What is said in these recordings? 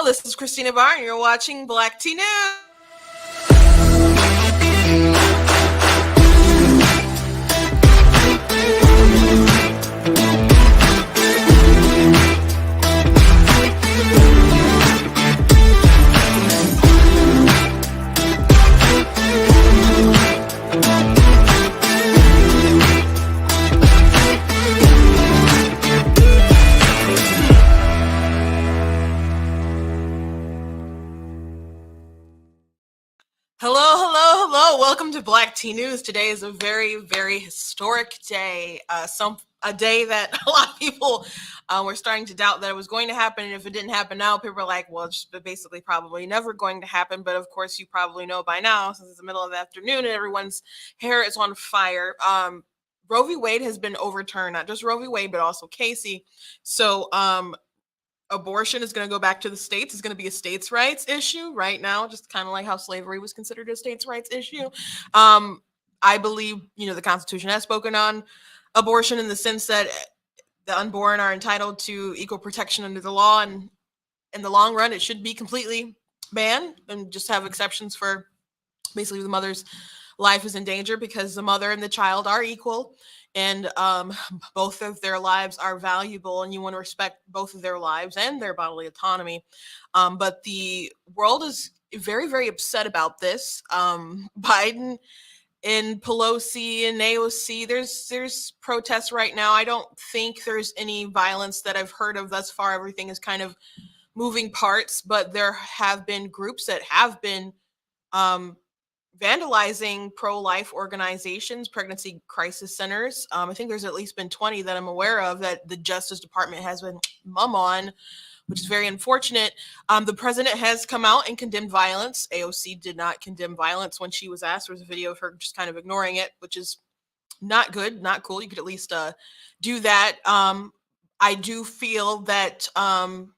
This is Christina Barr, and you're watching Black Tea News. Hello. Welcome to Black Tea News. Today is a very, very historic day. A day that a lot of people were starting to doubt that it was going to happen. And if it didn't happen now, people are like, well, it's basically probably never going to happen. But of course, you probably know by now, since it's the middle of the afternoon and everyone's hair is on fire. Roe v. Wade has been overturned, not just Roe v. Wade, but also Casey. So abortion is going to go back to the states. It's going to be a states' rights issue right now, just kind of like how slavery was considered a states' rights issue. I believe, the Constitution has spoken on abortion in the sense that the unborn are entitled to equal protection under the law, and in the long run, it should be completely banned and just have exceptions for basically the mother's life is in danger because the mother and the child are equal, and both of their lives are valuable, and you want to respect both of their lives and their bodily autonomy. But the world is very, very upset about this. Biden and Pelosi and AOC, there's protests right now. I don't think there's any violence that I've heard of thus far. Everything is kind of moving parts, but there have been groups that have been vandalizing pro-life organizations, pregnancy crisis centers. I think there's at least been 20 that I'm aware of that the Justice Department has been mum on, which is very unfortunate. The president has come out and condemned violence. AOC did not condemn violence when she was asked. There was a video of her just kind of ignoring it, which is not good, not cool. You could at least do that. I do feel that Biden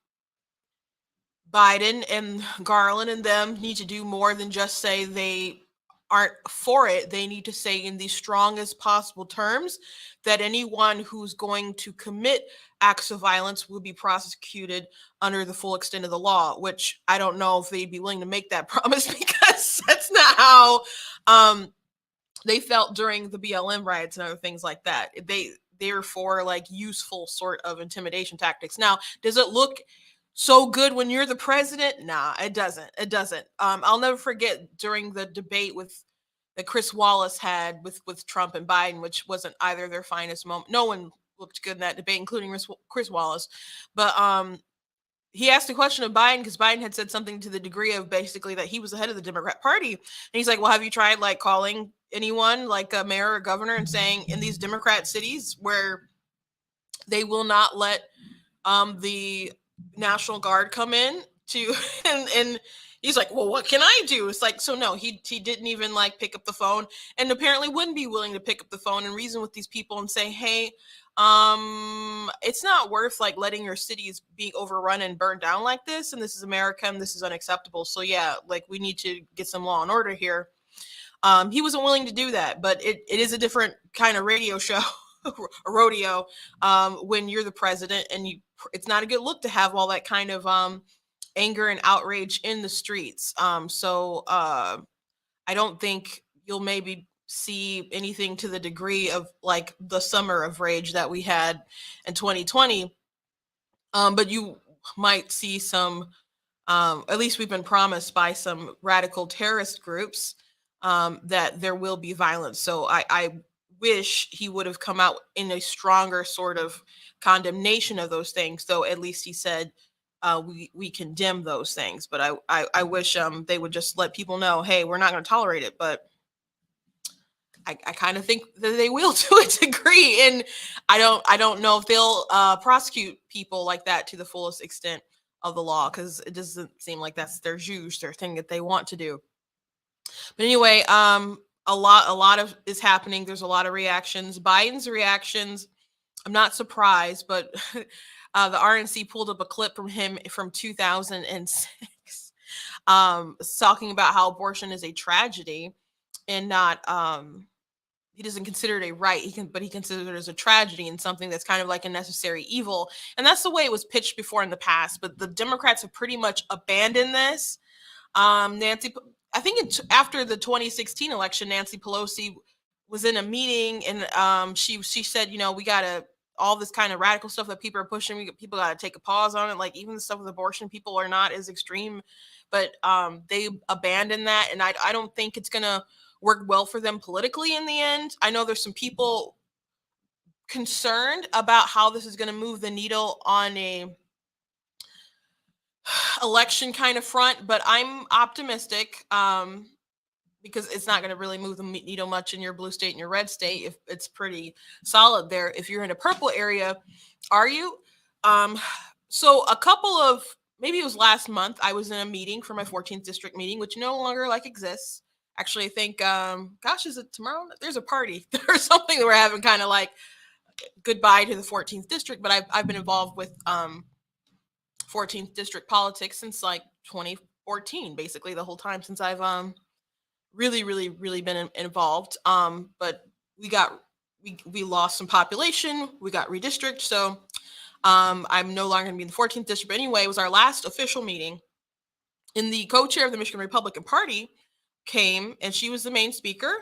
and Garland and them need to do more than just say they aren't for it. They need to say in the strongest possible terms that anyone who's going to commit acts of violence will be prosecuted under the full extent of the law, which I don't know if they'd be willing to make that promise because that's not how they felt during the BLM riots and other things like that. They're for like useful sort of intimidation tactics. Now, does it look so good when you're the president? Nah, it doesn't. I'll never forget during the debate that Chris Wallace had with Trump and Biden, which wasn't either their finest moment. No one looked good in that debate, including Chris Wallace. But he asked a question of Biden because Biden had said something to the degree of basically that he was the head of the Democrat Party. And he's like, well, have you tried like calling anyone like a mayor or governor and saying in these Democrat cities where they will not let the National Guard come in to and he's like, well, what can I do? It's like, so no, he didn't even like pick up the phone, and apparently wouldn't be willing to pick up the phone and reason with these people and say, hey, it's not worth like letting your cities be overrun and burned down like this, and this is America and this is unacceptable. So yeah, like we need to get some law and order here. He wasn't willing to do that, but it is a different kind of radio show. A rodeo when you're the president, and it's not a good look to have all that kind of anger and outrage in the streets. So I don't think you'll maybe see anything to the degree of like the summer of rage that we had in 2020, but you might see some, at least we've been promised by some radical terrorist groups that there will be violence. So I wish he would have come out in a stronger sort of condemnation of those things, though at least he said we condemn those things. But I wish they would just let people know, hey, we're not going to tolerate it. But I kind of think that they will to a degree, and I don't know if they'll prosecute people like that to the fullest extent of the law, because it doesn't seem like that's their juice, their thing that they want to do. But anyway, a lot of is happening. There's a lot of reactions. Biden's reactions, I'm not surprised, but the RNC pulled up a clip from him from 2006, talking about how abortion is a tragedy and not he doesn't consider it a right. But he considers it as a tragedy and something that's kind of like a necessary evil. And that's the way it was pitched before in the past. But the Democrats have pretty much abandoned this. Nancy, I think after the 2016 election, Nancy Pelosi was in a meeting, and she said, we gotta, all this kind of radical stuff that people are pushing, people gotta take a pause on it. Like even the stuff with abortion, people are not as extreme, but they abandoned that, and I don't think it's gonna work well for them politically in the end. I know there's some people concerned about how this is going to move the needle on a election kind of front, but I'm optimistic, because it's not going to really move the needle much in your blue state and your red state. If it's pretty solid there. If you're in a purple area, are you? So a couple of, maybe it was last month, I was in a meeting for my 14th district meeting, which no longer exists. Actually, I think, gosh, is it tomorrow? There's a party or something that we're having, kind of like goodbye to the 14th district. But I've been involved with 14th district politics since like 2014, basically the whole time since I've really been involved. But we lost some population, we got redistricted, so I'm no longer going to be in the 14th district. But anyway, it was our last official meeting, and the co-chair of the Michigan Republican Party came, and she was the main speaker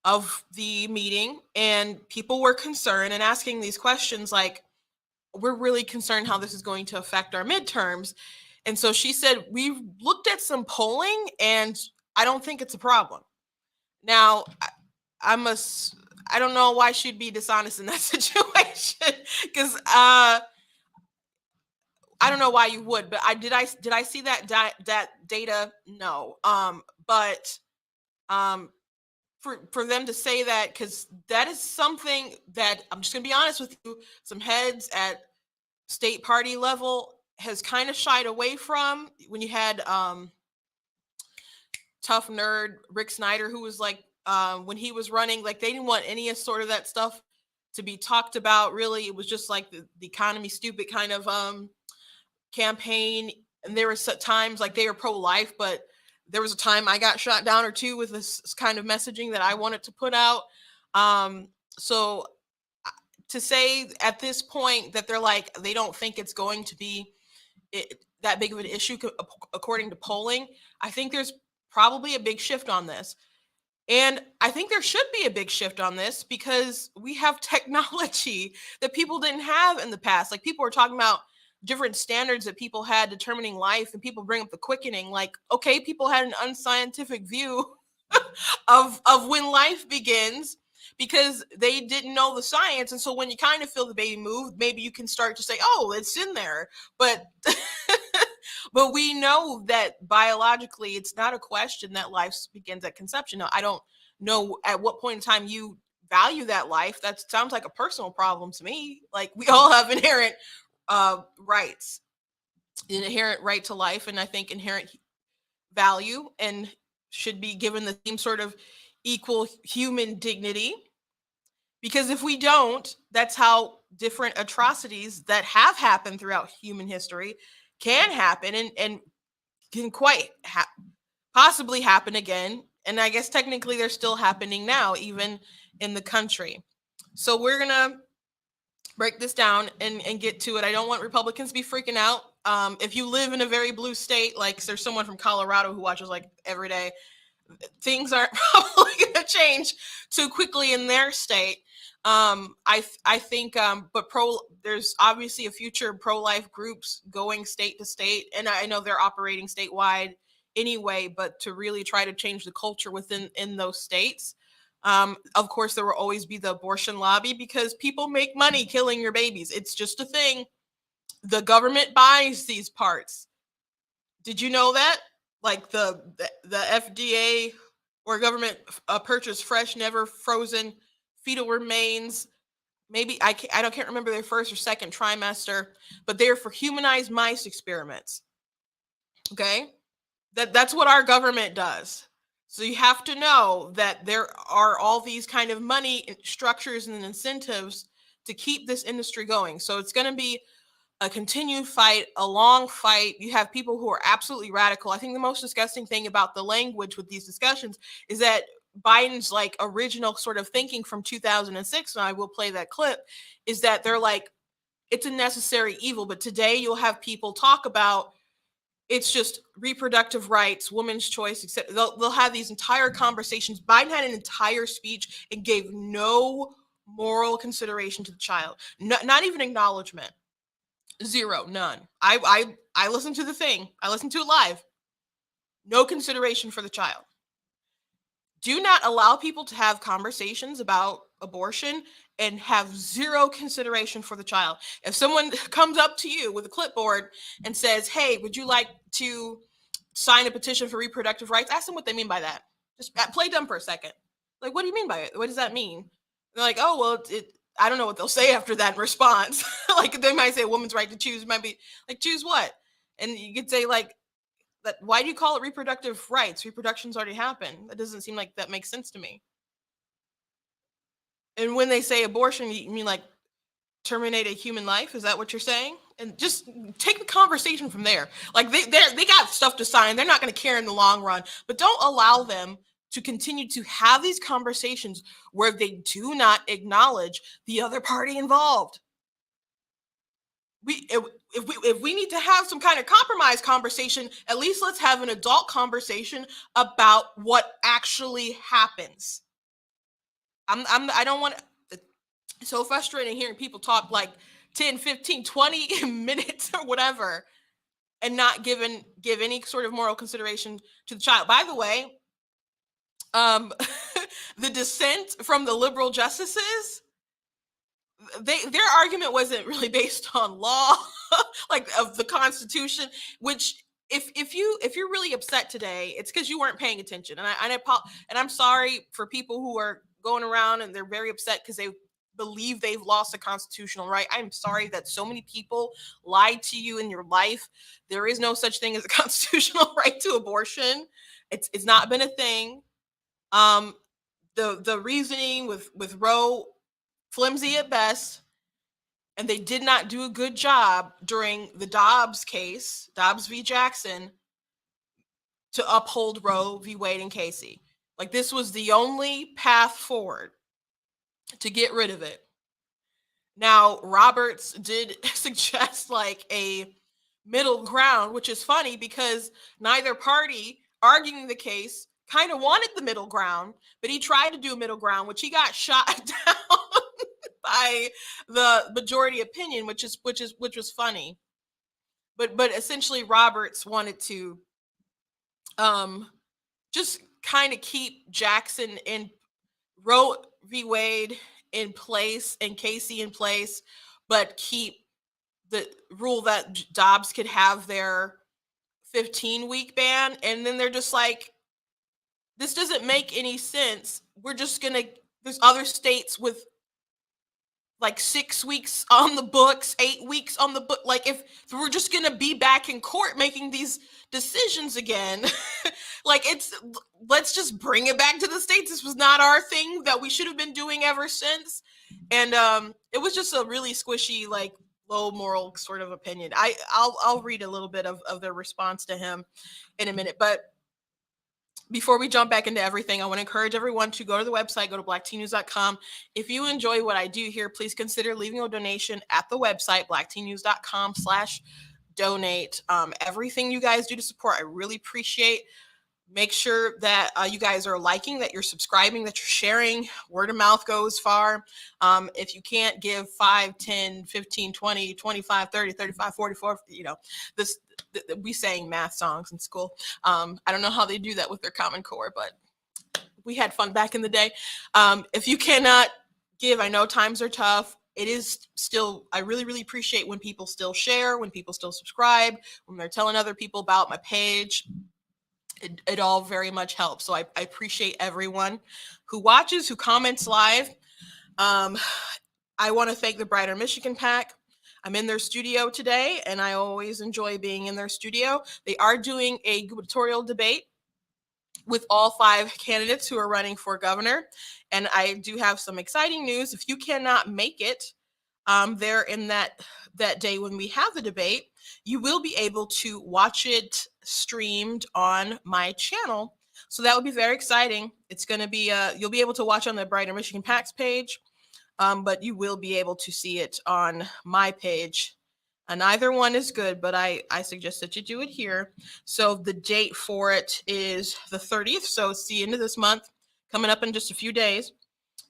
of the meeting, and people were concerned and asking these questions like, we're really concerned how this is going to affect our midterms. And so she said, we've looked at some polling and I don't think it's a problem. Now, I don't know why she'd be dishonest in that situation, because I don't know why you would, but did I see that data? No. But for them to say that, because that is something that, I'm just gonna be honest with you, some heads at state party level has kind of shied away from. When you had tough nerd Rick Snyder, who was like, when he was running, like they didn't want any sort of that stuff to be talked about. Really, it was just like the economy stupid kind of campaign. And there were times like they were pro-life, but there was a time I got shot down or two with this kind of messaging that I wanted to put out. So to say at this point that they're like, they don't think it's going to be that big of an issue according to polling, I think there's probably a big shift on this. And I think there should be a big shift on this because we have technology that people didn't have in the past. Like people were talking about different standards that people had determining life, and people bring up the quickening. Like, okay, people had an unscientific view of when life begins because they didn't know the science. And so when you kind of feel the baby move, maybe you can start to say, oh, it's in there. But but we know that biologically it's not a question that life begins at conception. Now, I don't know at what point in time you value that life. That sounds like a personal problem to me. Like we all have inherent rights, an inherent right to life, and I think inherent value, and should be given the same sort of equal human dignity. Because if we don't, that's how different atrocities that have happened throughout human history can happen, and can quite possibly happen again. And I guess technically they're still happening now, even in the country. So we're gonna break this down and get to it. I don't want Republicans to be freaking out. If you live in a very blue state, like there's someone from Colorado who watches like every day, things aren't probably going to change too quickly in their state. I think, but there's obviously a future pro-life groups going state to state, and I know they're operating statewide anyway. But to really try to change the culture in those states, of course, there will always be the abortion lobby because people make money killing your babies. It's just a thing. The government buys these parts. Did you know that? Like the FDA or government purchase fresh, never frozen fetal remains. Maybe I can't remember their first or second trimester, but they're for humanized mice experiments. Okay, that's what our government does. So you have to know that there are all these kind of money structures and incentives to keep this industry going. So it's going to be a continued fight, a long fight. You have people who are absolutely radical. I think the most disgusting thing about the language with these discussions is that Biden's like original sort of thinking from 2006, and I will play that clip, is that they're like, it's a necessary evil. But today you'll have people talk about it's just reproductive rights, women's choice, etc. They'll have these entire conversations. Biden had an entire speech and gave no moral consideration to the child, not even acknowledgement. Zero, none. I listened to the thing. I listened to it live. No consideration for the child. Do not allow people to have conversations about abortion and have zero consideration for the child. If someone comes up to you with a clipboard and says, "Hey, would you like to sign a petition for reproductive rights?" Ask them what they mean by that. Just play dumb for a second. Like, what do you mean by it? What does that mean? They're like, "Oh, well, I don't know what they'll say after that response." Like, they might say a woman's right to choose. It might be like, choose what? And you could say like, that, why do you call it reproductive rights? Reproduction's already happened. That doesn't seem like that makes sense to me. And when they say abortion, you mean like terminate a human life? Is that what you're saying? And just take the conversation from there. Like they got stuff to sign. They're not going to care in the long run, but don't allow them to continue to have these conversations where they do not acknowledge the other party involved. If we need to have some kind of compromise conversation, at least let's have an adult conversation about what actually happens. I don't want to, it's so frustrating hearing people talk like 10, 15, 20 minutes or whatever and not give any sort of moral consideration to the child. By the way, the dissent from the liberal justices, their argument wasn't really based on law, like of the Constitution. Which, if you're really upset today, it's because you weren't paying attention. And I'm sorry for people who are going around and they're very upset because they believe they've lost a constitutional right. I'm sorry that so many people lied to you in your life. There is no such thing as a constitutional right to abortion. It's not been a thing. The reasoning with Roe, flimsy at best, and they did not do a good job during the Dobbs case, Dobbs v. Jackson, to uphold Roe v. Wade and Casey. Like, this was the only path forward to get rid of it. Now, Roberts did suggest like a middle ground, which is funny because neither party arguing the case kind of wanted the middle ground, but he tried to do a middle ground, which he got shot down by the majority opinion, which was funny. But essentially Roberts wanted to just kind of keep Jackson and Roe v. Wade in place and Casey in place, but keep the rule that Dobbs could have their 15-week ban. And then they're just like, this doesn't make any sense. We're just gonna, there's other states with like 6 weeks on the books, 8 weeks on the book. Like, if we're just gonna be back in court making these decisions again, like, let's just bring it back to the states. This was not our thing that we should have been doing ever since. And it was just a really squishy, like, low moral sort of opinion. I'll read a little bit of their response to him in a minute, but before we jump back into everything, I want to encourage everyone to go to the website, go to blacktnews.com. If you enjoy what I do here, please consider leaving a donation at the website, blacktnews.com/donate. Everything you guys do to support, I really appreciate. Make sure that you guys are liking, that you're subscribing, that you're sharing. Word of mouth goes far. If you can't give 5, 10, 15, 20, 25, 30, 35, 44, we sang math songs in school. I don't know how they do that with their Common Core, but we had fun back in the day. If you cannot give, I know times are tough. It is still, I really, really appreciate when people still share, when people still subscribe, when they're telling other people about my page. It all very much helps. So I appreciate everyone who watches, who comments live. I want to thank the Brighter Michigan PAC. I'm in their studio today, and I always enjoy being in their studio. They are doing a gubernatorial debate with all 5 candidates who are running for governor. And I do have some exciting news. If you cannot make it there in that day when we have the debate, you will be able to watch it streamed on my channel So that would be very exciting. It's going to be you'll be able to watch on the Brighter Michigan PAX page, but you will be able to see it on my page. And either one is good, but I suggest that you do it here. So the date for it is the 30th. So it's the end of this month, coming up in just a few days.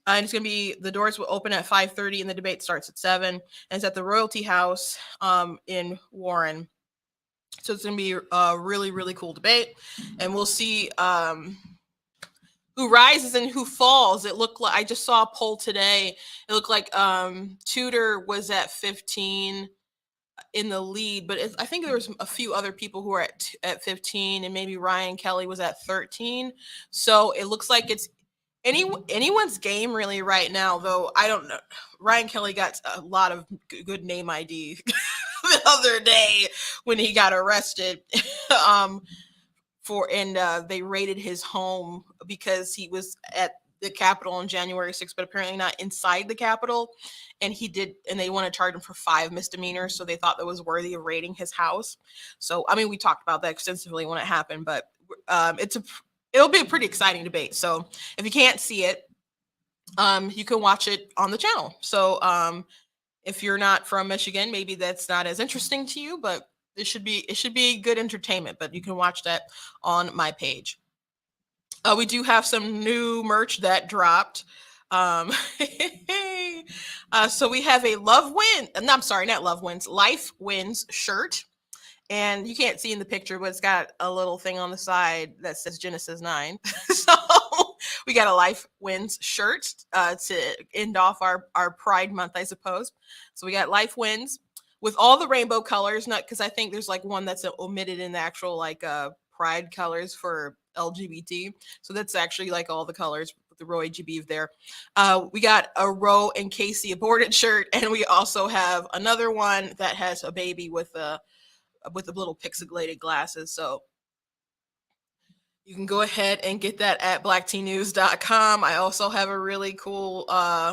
And it's going to be, the doors will open at 5:30 and the debate starts at 7. And it's at the Royalty House in Warren. So it's going to be a really, really cool debate. And we'll see who rises and who falls. It looked like, I just saw a poll today. It looked like Tudor was at 15 in the lead, but I think there was a few other people who are at 15, and maybe Ryan Kelly was at 13. So it looks like it's anyone's game really right now, though. I don't know. Ryan Kelly got a lot of good name ID the other day when he got arrested. They raided his home because he was at the Capitol on January 6th, but apparently not inside the Capitol. And they want to charge him for 5 misdemeanors. So they thought that was worthy of raiding his house. So, I mean, we talked about that extensively when it happened, but it'll be a pretty exciting debate. So if you can't see it, you can watch it on the channel. So if you're not from Michigan, maybe that's not as interesting to you, but it should be good entertainment. But you can watch that on my page. We do have some new merch that dropped. So we have a Life Wins shirt. And you can't see in the picture, but it's got a little thing on the side that says Genesis 9. So we got a Life Wins shirt to end off our Pride Month, I suppose. So we got Life Wins with all the rainbow colors, not because I think there's like one that's omitted in the actual Pride colors for LGBT. So that's actually like all the colors with the Roy G. Beeve there. We got a Roe and Casey aborted shirt, and we also have another one that has a baby with the little pixelated glasses. So you can go ahead and get that at blacktnews.com. I also have a really cool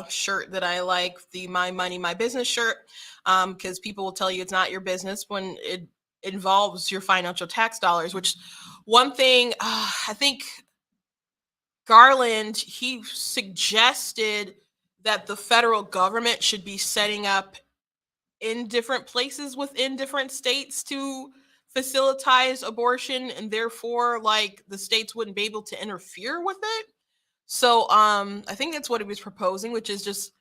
shirt that I like, the My Money, My Business shirt, because people will tell you it's not your business when it involves your financial tax dollars, which one thing I think Garland, he suggested that the federal government should be setting up in different places within different states to facilitate abortion, and therefore the states wouldn't be able to interfere with it. So I think that's what he was proposing, which is just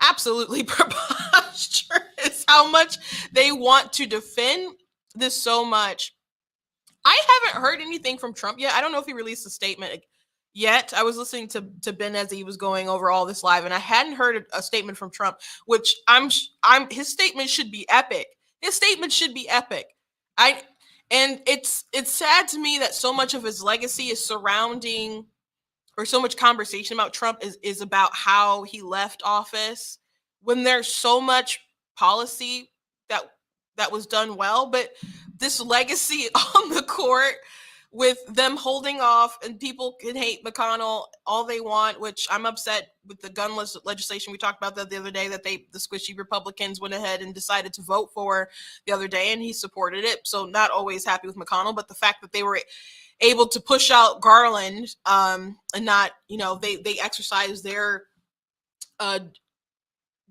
absolutely preposterous how much they want to defend this so much. I haven't heard anything from Trump yet. I don't know if he released a statement yet. I was listening to Ben as he was going over all this live, and I hadn't heard a statement from Trump, which his statement should be epic. His statement should be epic. And it's sad to me that so much of his legacy is surrounding, or so much conversation about Trump is about how he left office, when there's so much policy that was done well, but this legacy on the court with them holding off, and people can hate McConnell all they want, which I'm upset with the gunless legislation. We talked about that the other day, that the squishy Republicans went ahead and decided to vote for the other day, and he supported it. So not always happy with McConnell, but the fact that they were able to push out Garland and not, they exercise their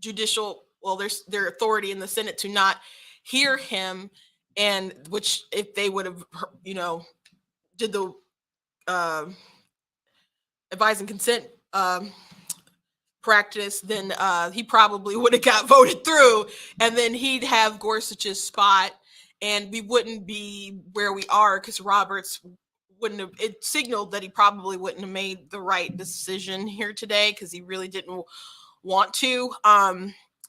judicial, their authority in the Senate to not hear him, and which if they would have, did the advise and consent practice, then he probably would have got voted through, and then he'd have Gorsuch's spot, and we wouldn't be where we are, because Roberts wouldn't have, it signaled that he probably wouldn't have made the right decision here today, because he really didn't want to.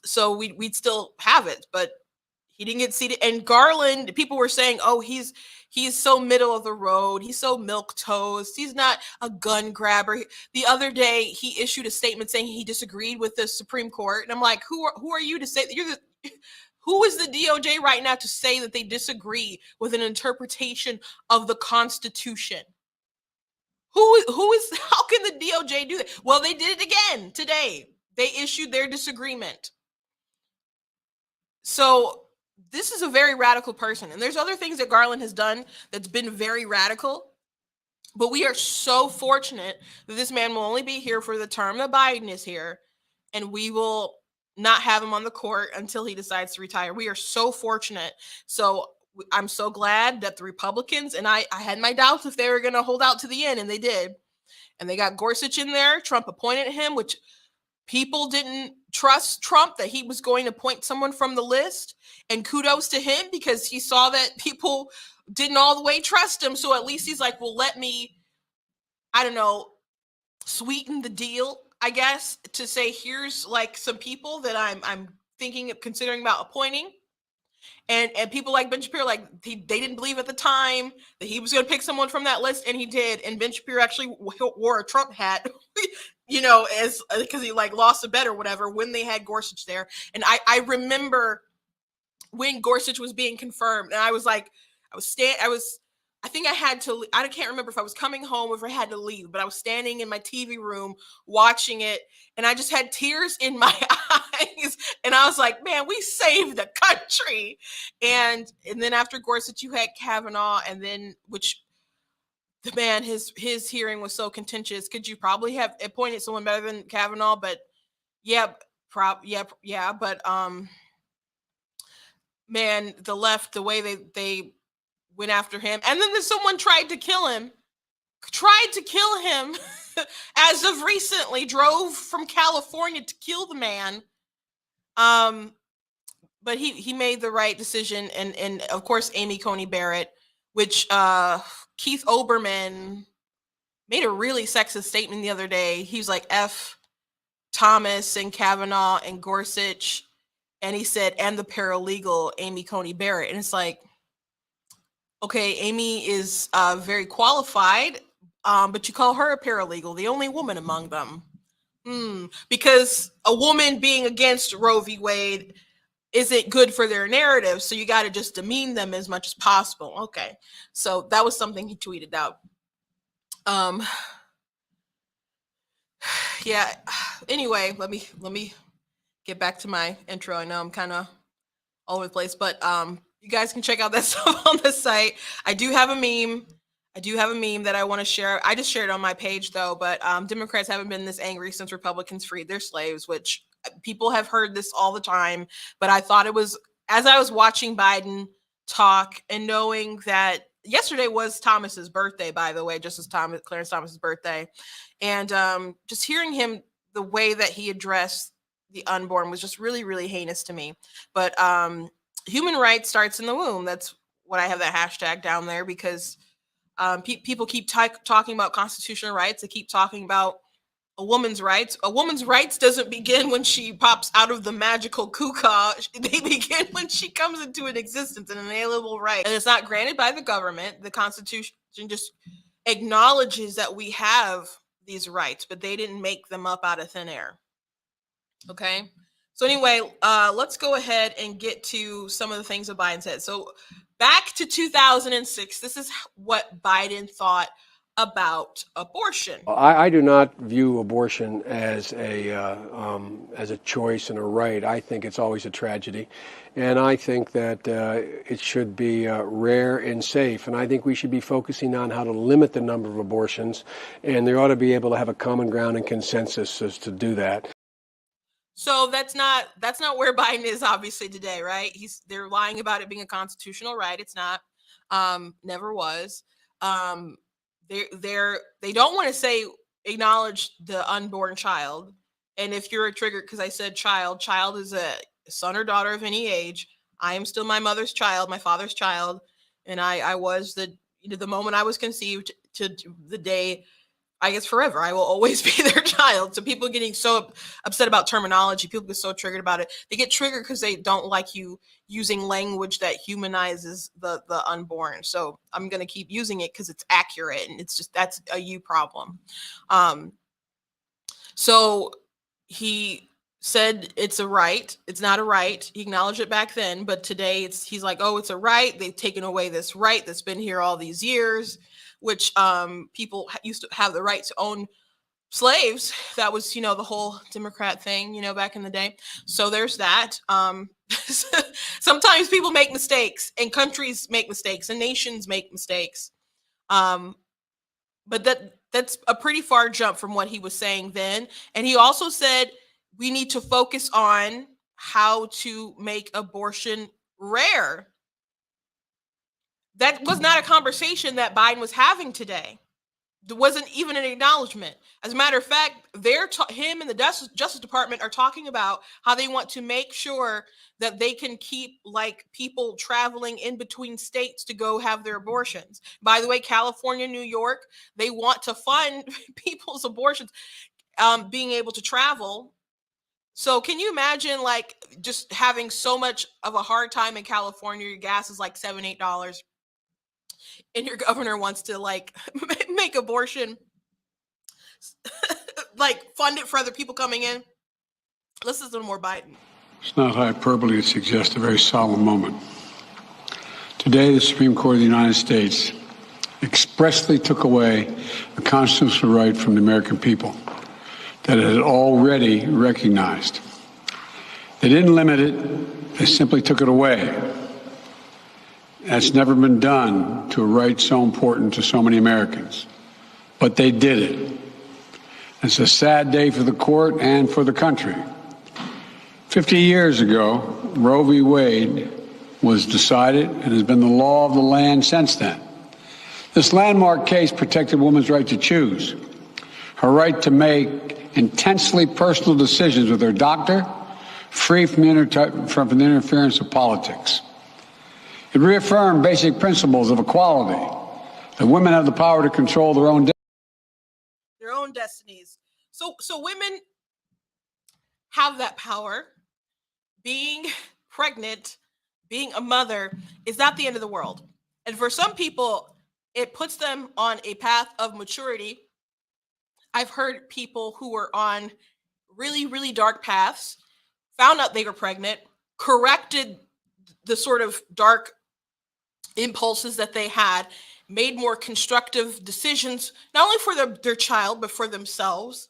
So we'd still have it, but he didn't get seated. And Garland, people were saying, oh, he's so middle of the road. He's so milquetoast. He's not a gun grabber. The other day, he issued a statement saying he disagreed with the Supreme Court. And I'm like, who are you to say that who is the DOJ right now to say that they disagree with an interpretation of the Constitution? Who is, how can the DOJ do that? Well, they did it again today. They issued their disagreement. So this is a very radical person. And there's other things that Garland has done that's been very radical. But we are so fortunate that this man will only be here for the term that Biden is here, and we will not have him on the court until he decides to retire. We are so fortunate. So I'm so glad that the Republicans, and I had my doubts if they were going to hold out to the end, and they did. And they got Gorsuch in there. Trump appointed him, which people didn't trust Trump that he was going to appoint someone from the list. And kudos to him, because he saw that people didn't all the way trust him. So at least he's like, well, let me, I don't know, sweeten the deal, I guess, to say, here's like some people that I'm thinking of considering about appointing. And people like Ben Shapiro, like they didn't believe at the time that he was going to pick someone from that list, and he did. And Ben Shapiro actually wore a Trump hat, as because he like lost a bet or whatever when they had Gorsuch there. And I remember when Gorsuch was being confirmed, and I was like, I think I had to, I can't remember if I was coming home or if I had to leave, but I was standing in my TV room watching it, and I just had tears in my eyes. And I was like, man, we saved the country. And then after Gorsuch, you had Kavanaugh, and then, which, the man, his hearing was so contentious. Could you probably have appointed someone better than Kavanaugh? But yeah, but man, the left, the way they went after him, and then someone tried to kill him as of recently, drove from California to kill the man. But he made the right decision, and of course Amy Coney Barrett, which Keith Olbermann made a really sexist statement the other day. He was like, F Thomas and Kavanaugh and Gorsuch, and he said, and the paralegal Amy Coney Barrett. And it's like, okay, Amy is very qualified, but you call her a paralegal, the only woman among them. Because a woman being against Roe v. Wade isn't good for their narrative, so you got to just demean them as much as possible. Okay, so that was something he tweeted out. Yeah. Anyway, let me get back to my intro. I know I'm kind of all over the place, but you guys can check out that stuff on the site. I do have a meme that I want to share. I just shared it on my page though, but Democrats haven't been this angry since Republicans freed their slaves, which people have heard this all the time. But I thought it was, as I was watching Biden talk and knowing that yesterday was Thomas's birthday, by the way, just as Clarence Thomas's birthday. And just hearing him, the way that he addressed the unborn was just really, really heinous to me. But human rights starts in the womb. That's what I have that hashtag down there, because people keep talking about constitutional rights. They keep talking about a woman's rights. A woman's rights doesn't begin when she pops out of the magical kuka. They begin when she comes into an existence, an inalienable right. And it's not granted by the government. The Constitution just acknowledges that we have these rights, but they didn't make them up out of thin air. Okay. So anyway, let's go ahead and get to some of the things that Biden said. So back to 2006, this is what Biden thought about abortion. I do not view abortion as a choice and a right. I think it's always a tragedy, and I think that it should be rare and safe. And I think we should be focusing on how to limit the number of abortions, and they ought to be able to have a common ground and consensus as to do that. So that's not where Biden is obviously today, right? They're lying about it being a constitutional right. It's not. Never was. They don't want to say acknowledge the unborn child. And if you're triggered because I said child is a son or daughter of any age. I am still my mother's child, my father's child, and I was the moment I was conceived to the day, I guess forever, I will always be their child. So people getting so upset about terminology, people get so triggered about it. They get triggered because they don't like you using language that humanizes the unborn. So I'm going to keep using it because it's accurate, and it's just, that's a you problem. So he said it's a right. It's not a right. He acknowledged it back then, but today he's like, oh, it's a right. They've taken away this right that's been here all these years, which people used to have the right to own slaves. That was, the whole Democrat thing, back in the day. So there's that. Sometimes people make mistakes, and countries make mistakes, and nations make mistakes. but that's a pretty far jump from what he was saying then. And he also said we need to focus on how to make abortion rare. That was not a conversation that Biden was having today. There wasn't even an acknowledgement. As a matter of fact, him and the Justice Department are talking about how they want to make sure that they can keep like people traveling in between states to go have their abortions. By the way, California, New York, they want to fund people's abortions, being able to travel. So can you imagine like just having so much of a hard time in California? Your gas is like $7, $8, and your governor wants to like make abortion like fund it for other people coming in. Let's listen to more Biden. It's not hyperbole to suggest a very solemn moment. Today, the Supreme Court of the United States expressly took away a constitutional right from the American people that it had already recognized. They didn't limit it, they simply took it away. That's never been done to a right so important to so many Americans. But they did it. It's a sad day for the court and for the country. 50 years ago, Roe v. Wade was decided and has been the law of the land since then. This landmark case protected women's right to choose, her right to make intensely personal decisions with her doctor, free from the interference of politics. It reaffirmed basic principles of equality, that women have the power to control their own destinies. So women have that power. Being pregnant, being a mother is not the end of the world. And for some people, it puts them on a path of maturity. I've heard people who were on really, really dark paths, found out they were pregnant, corrected the sort of dark impulses that they had, made more constructive decisions, not only for their child, but for themselves,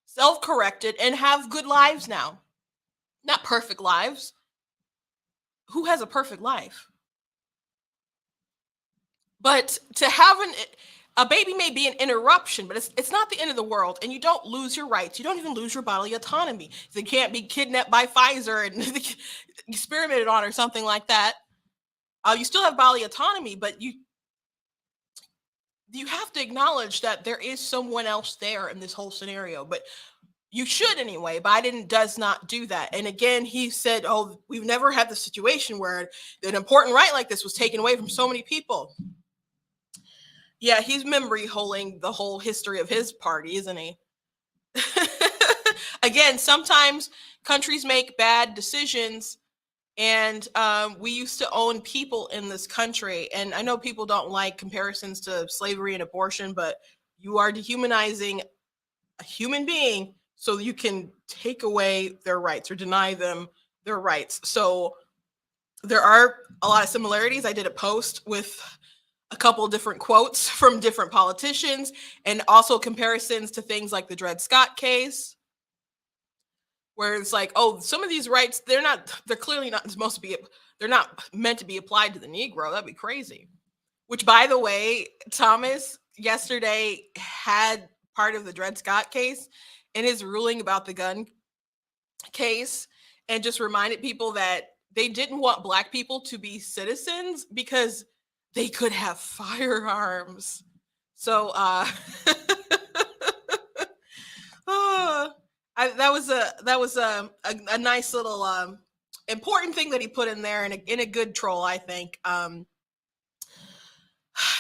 self-corrected, and have good lives now. Not perfect lives. Who has a perfect life? But to have a baby may be an interruption, but it's not the end of the world, and you don't lose your rights. You don't even lose your bodily autonomy. They can't be kidnapped by Pfizer and experimented on or something like that. You still have bodily autonomy, but you have to acknowledge that there is someone else there in this whole scenario. But you should anyway. Biden does not do that. And again, he said, oh, we've never had the situation where an important right like this was taken away from so many people. Yeah, he's memory holding the whole history of his party, isn't he? Again, sometimes countries make bad decisions, and we used to own people in this country. And I know people don't like comparisons to slavery and abortion, but you are dehumanizing a human being so you can take away their rights or deny them their rights. So there are a lot of similarities. I did a post with a couple of different quotes from different politicians, and also comparisons to things like the Dred Scott case, where it's like, oh, some of these rights, they're clearly not supposed to be, they're not meant to be applied to the Negro. That'd be crazy. Which, by the way, Thomas yesterday had part of the Dred Scott case in his ruling about the gun case, and just reminded people that they didn't want Black people to be because they could have firearms. So that was a nice little important thing that he put in there, and in a good troll, I think.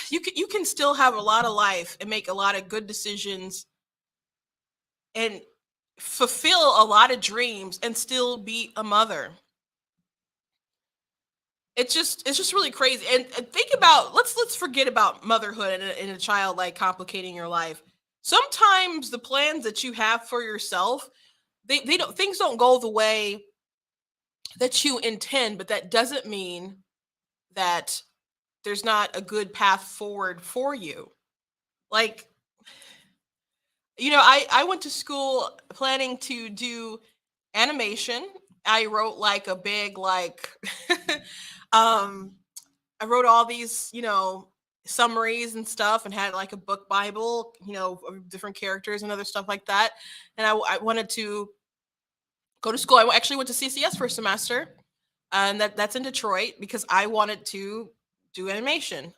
You can still have a lot of life and make a lot of good decisions and fulfill a lot of dreams and still be a mother. It's just really crazy. And think about, let's forget about motherhood and a child like complicating your life. Sometimes the plans that you have for yourself, they don't, things don't go the way that you intend, but that doesn't mean that there's not a good path forward for you. Like, I went to school planning to do animation. I wrote like a big, like, I wrote all these, summaries and stuff, and had like a book Bible, of different characters and other stuff like that. And I wanted to go to school. I actually went to CCS for a semester, and that's in Detroit, because I wanted to do animation.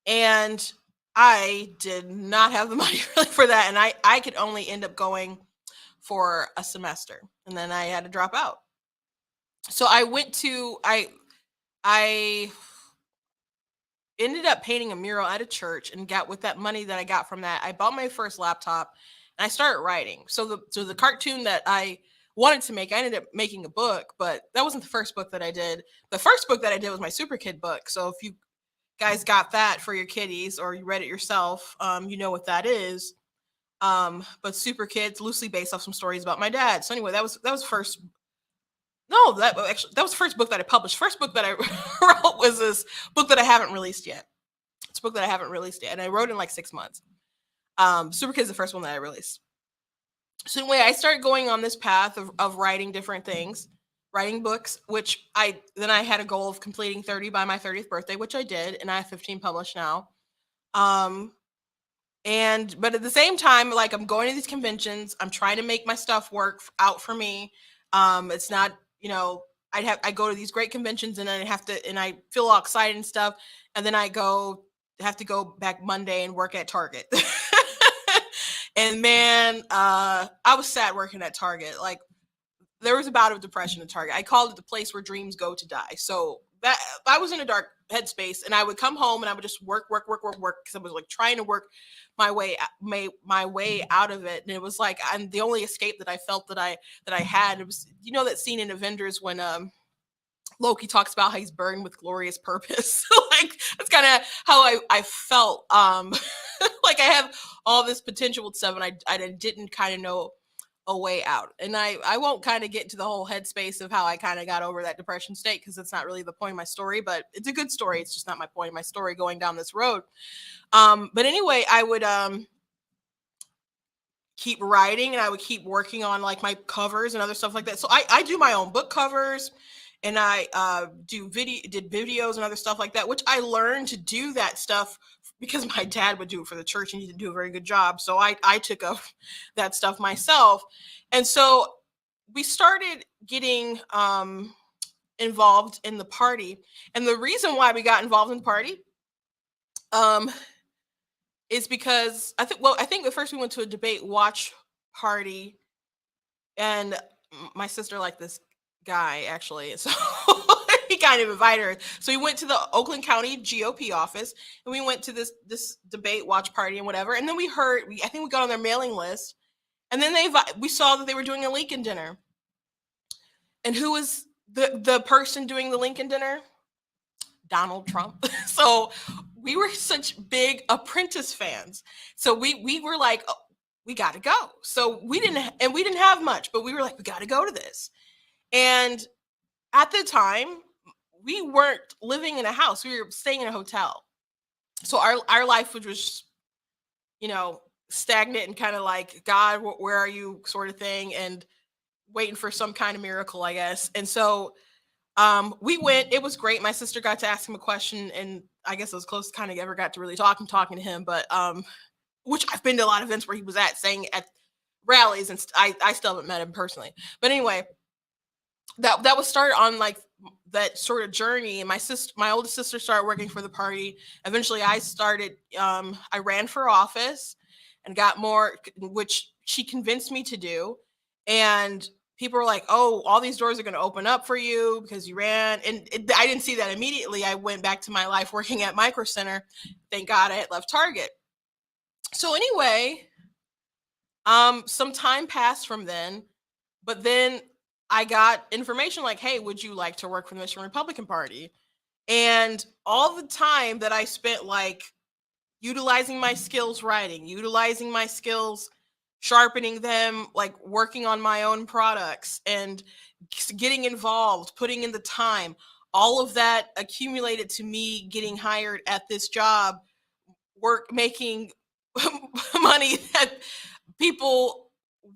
And I did not have the money really for that, and I could only end up going for a semester, and then I had to drop out. So I ended up painting a mural at a church, and got, with that money that I got from that, I bought my first laptop, and I started writing. So the cartoon that I wanted to make, I ended up making a book, but that wasn't the first book that I did. The first book that I did was my Super Kid book. So if you guys got that for your kiddies, or you read it yourself, you know what that is. But Super Kids, loosely based off some stories about my dad. So anyway, that was first. No, that was the first book that I published. First book that I wrote was this book that I haven't released yet. It's a book that I haven't released yet, and I wrote in like 6 months. Super Kids is the first one that I released. So anyway, I started going on this path of writing different things, writing books, which I had a goal of completing 30 by my 30th birthday, which I did, and I have 15 published now. But at the same time, like, I'm going to these conventions, I'm trying to make my stuff work out for me. It's not, I go to these great conventions, and then I feel all excited and stuff, and then I have to go back Monday and work at Target. And man, I was sad working at Target. Like, there was a bout of depression at Target. I called it the place where dreams go to die. So that I was in a dark headspace, and I would come home and I would just work, because I was like trying to work my way out of it. And it was like, I'm the only escape that I felt that I had. It was, that scene in Avengers when Loki talks about how he's burned with glorious purpose. Like, that's kind of how I felt. Like, I have all this potential with stuff, and I didn't kind of know a way out. And I won't kind of get into the whole headspace of how I kind of got over that depression state, because it's not really the point of my story, but it's a good story. It's just not my point of my story going down this road. But anyway, I would keep writing, and I would keep working on like my covers and other stuff like that. So I do my own book covers, and I did videos and other stuff like that, which I learned to do that stuff because my dad would do it for the church, and he didn't do a very good job. So I took up that stuff myself. And so we started getting involved in the party. And the reason why we got involved in the party is because I think at first we went to a debate watch party, and my sister liked this guy, actually. So he kind of invited her. So we went to the Oakland County GOP office, and we went to this debate watch party and whatever. And then I think we got on their mailing list, and then we saw that they were doing a Lincoln dinner. And who was the person doing the Lincoln dinner? Donald Trump. So we were such big Apprentice fans. So we were like, oh, we got to go. So we didn't have much, but we were like, we got to go to this. And at the time, we weren't living in a house. We were staying in a hotel. So our life was just, stagnant and kind of like, God, where are you, sort of thing, and waiting for some kind of miracle, I guess. And so we went. It was great. My sister got to ask him a question, and I guess it was close to kind of ever got to really talking to him. But which I've been to a lot of events where he was saying at rallies, and I still haven't met him personally. But anyway, that was started on like that sort of journey. And my oldest sister started working for the party. Eventually I started, I ran for office and got more, which she convinced me to do. And people were like, oh, all these doors are going to open up for you because you ran. And I didn't see that immediately. I went back to my life working at Micro Center. Thank God I had left Target. So anyway, some time passed from then, but then I got information like, hey, would you like to work for the Michigan Republican Party? And all the time that I spent like utilizing my skills writing, utilizing my skills sharpening them, like working on my own products and getting involved, putting in the time, all of that accumulated to me getting hired at this job, making money that people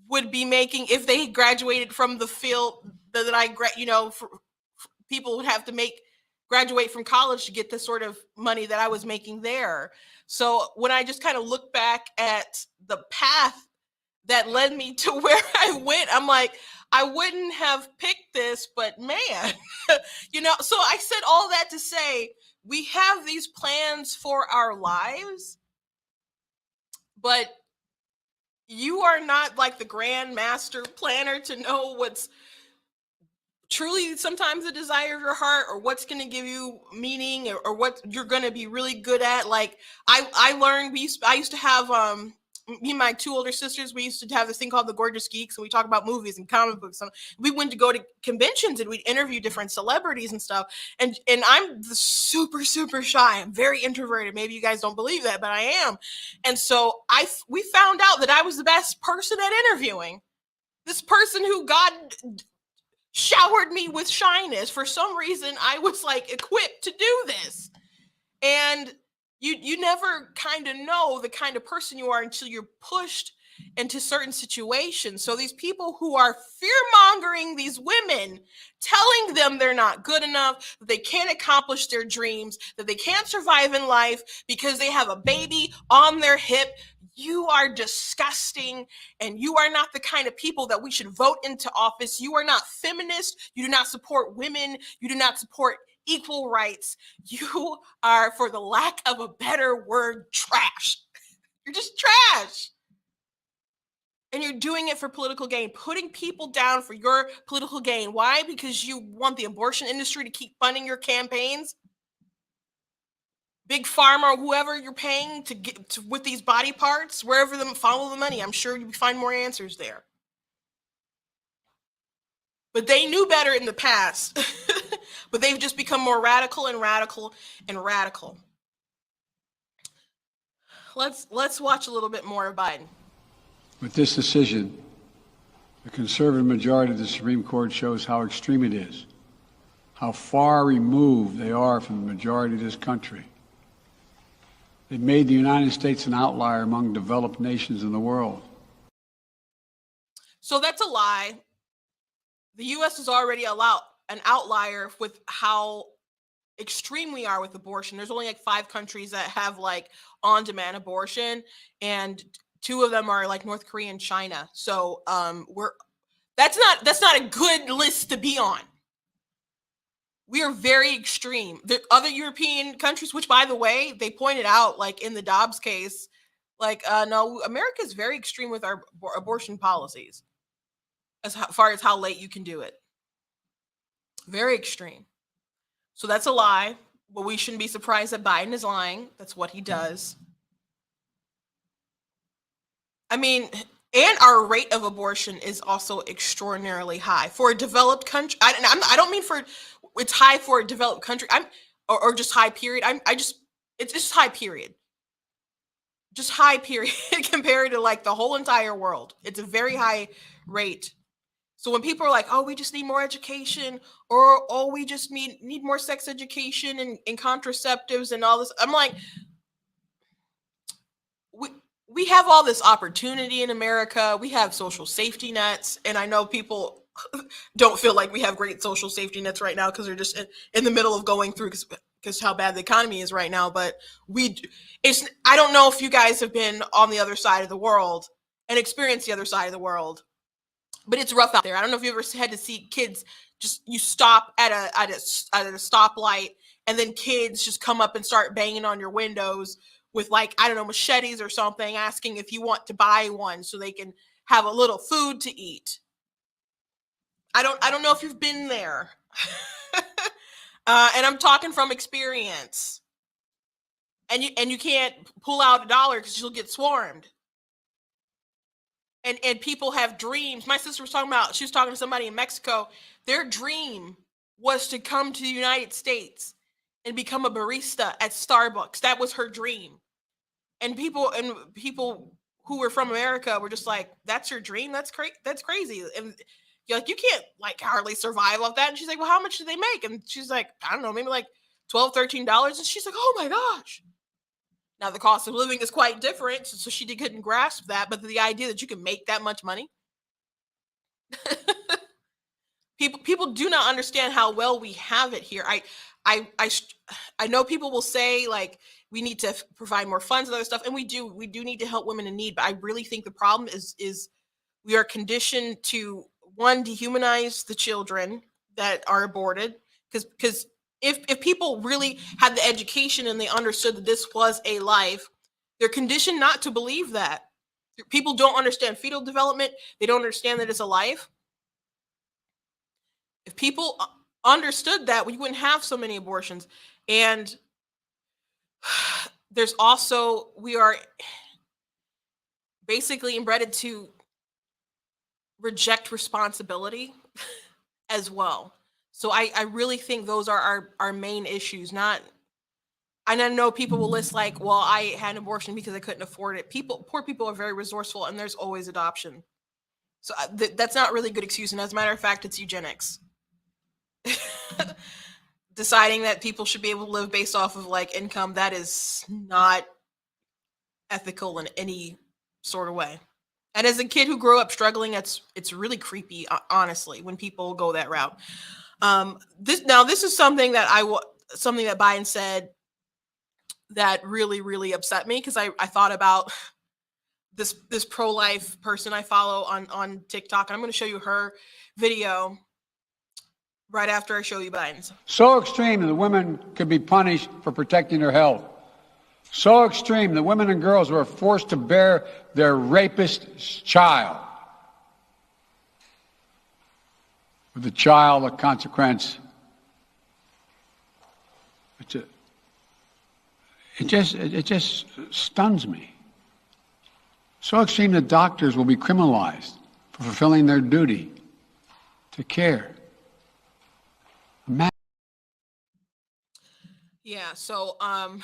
would be making if they graduated from the field that I, people would have to graduate from college to get the sort of money that I was making there. So when I just kind of look back at the path that led me to where I went, I'm like, I wouldn't have picked this, but man, so I said all that to say we have these plans for our lives, but you are not like the grand master planner to know what's truly sometimes the desire of your heart, or what's going to give you meaning, or what you're going to be really good at. Like I learned, I used to have me and my two older sisters, we used to have this thing called the Gorgeous Geeks, and we talk about movies and comic books. And we went to go to conventions and we'd interview different celebrities and stuff. And I'm super, super shy. I'm very introverted. Maybe you guys don't believe that, but I am. And so we found out that I was the best person at interviewing. This person who God showered me with shyness. For some reason, I was like equipped to do this. And you never kind of know the kind of person you are until you're pushed into certain situations. So these people who are fear-mongering these women, telling them they're not good enough, that they can't accomplish their dreams, that they can't survive in life because they have a baby on their hip, you are disgusting, and you are not the kind of people that we should vote into office. You are not feminist. You do not support women. You do not support equal rights. You are, for the lack of a better word, trash. You're just trash. And you're doing it for political gain, putting people down for your political gain. Why? Because you want the abortion industry to keep funding your campaigns. Big pharma or whoever you're paying to get to, with these body parts, wherever them follow the money. I'm sure you find more answers there. But they knew better in the past. But they've just become more radical and radical and radical. Let's watch a little bit more of Biden. With this decision, the conservative majority of the Supreme Court shows how extreme it is, how far removed they are from the majority of this country. They've made the United States an outlier among developed nations in the world. So that's a lie. The U.S. is already an outlier with how extreme we are with abortion. There's only like 5 countries that have like on-demand abortion, and 2 of them are like North Korea and China. So that's not a good list to be on. We are very extreme. The other European countries, which by the way, they pointed out like in the Dobbs case, like no, America is very extreme with our abortion policies as far as how late you can do it. Very extreme. So that's a lie. But we shouldn't be surprised that Biden is lying. That's what he does. I mean, and our rate of abortion is also extraordinarily high for a developed country. I don't mean for it's high for a developed country. Or just high period. It's just high period. Just high period compared to like the whole entire world. It's a very high rate. So when people are like, oh, we just need more education, or oh, we just need more sex education and contraceptives and all this, I'm like, we have all this opportunity in America. We have social safety nets. And I know people don't feel like we have great social safety nets right now because they're just in the middle of going through because how bad the economy is right now. But I don't know if you guys have been on the other side of the world and experienced the other side of the world, but it's rough out there. I don't know if you ever had to see kids you stop at a stoplight, and then kids just come up and start banging on your windows with like, I don't know, machetes or something, asking if you want to buy one so they can have a little food to eat. I don't know if you've been there. And I'm talking from experience. And you can't pull out $1 because you'll get swarmed. And people have dreams. My sister was she was talking to somebody in Mexico. Their dream was to come to the United States and become a barista at Starbucks. That was her dream. And people who were from America were just like, that's your dream? That's crazy. And you're like, you can't like hardly survive off that. And she's like, well, how much do they make? And she's like, I don't know, maybe like $12, $13. And she's like, oh my gosh. Now the cost of living is quite different, so she couldn't grasp that. But the idea that you can make that much money, People do not understand how well we have it here. I I st- I know people will say like we need to provide more funds and other stuff, and we do need to help women in need. But I really think the problem is we are conditioned to, one, dehumanize the children that are aborted, because if people really had the education and they understood that this was a life, they're conditioned not to believe that. People don't understand fetal development. They don't understand that it's a life. If people understood that, we wouldn't have so many abortions. And there's also, we are basically embedded to reject responsibility as well. So I really think those are our main issues. Not, and I know people will list like, well, I had an abortion because I couldn't afford it. Poor people are very resourceful, and there's always adoption. So that's not really a good excuse. And as a matter of fact, it's eugenics. Deciding that people should be able to live based off of like income, that is not ethical in any sort of way. And as a kid who grew up struggling, it's really creepy, honestly, when people go that route. This is something that something that Biden said that really upset me, because I thought about this pro-life person I follow on TikTok, and I'm going to show you her video right after I show you Biden's. So extreme that women could be punished for protecting their health. So extreme that women and girls were forced to bear their rapist's child. With the child, a consequence. It just stuns me. So extreme that doctors will be criminalized for fulfilling their duty to care. Yeah, so I'm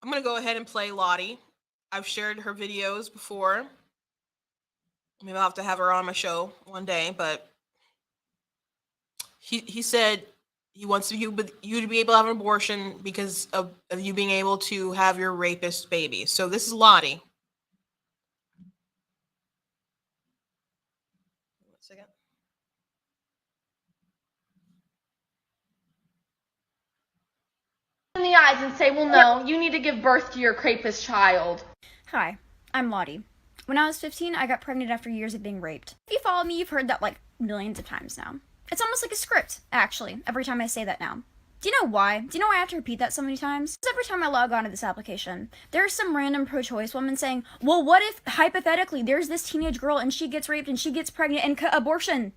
gonna go ahead and play Lottie. I've shared her videos before. Maybe I'll have to have her on my show one day, but he said he wants you to be able to have an abortion because of you being able to have your rapist baby. So this is Lottie. One second. In the eyes and say, well, no, you need to give birth to your rapist child. Hi, I'm Lottie. When I was 15, I got pregnant after years of being raped. If you follow me, you've heard that like millions of times now. It's almost like a script, actually, every time I say that now. Do you know why? Do you know why I have to repeat that so many times? Because every time I log on to this application, there's some random pro-choice woman saying, well, what if, hypothetically, there's this teenage girl and she gets raped and she gets pregnant and abortion?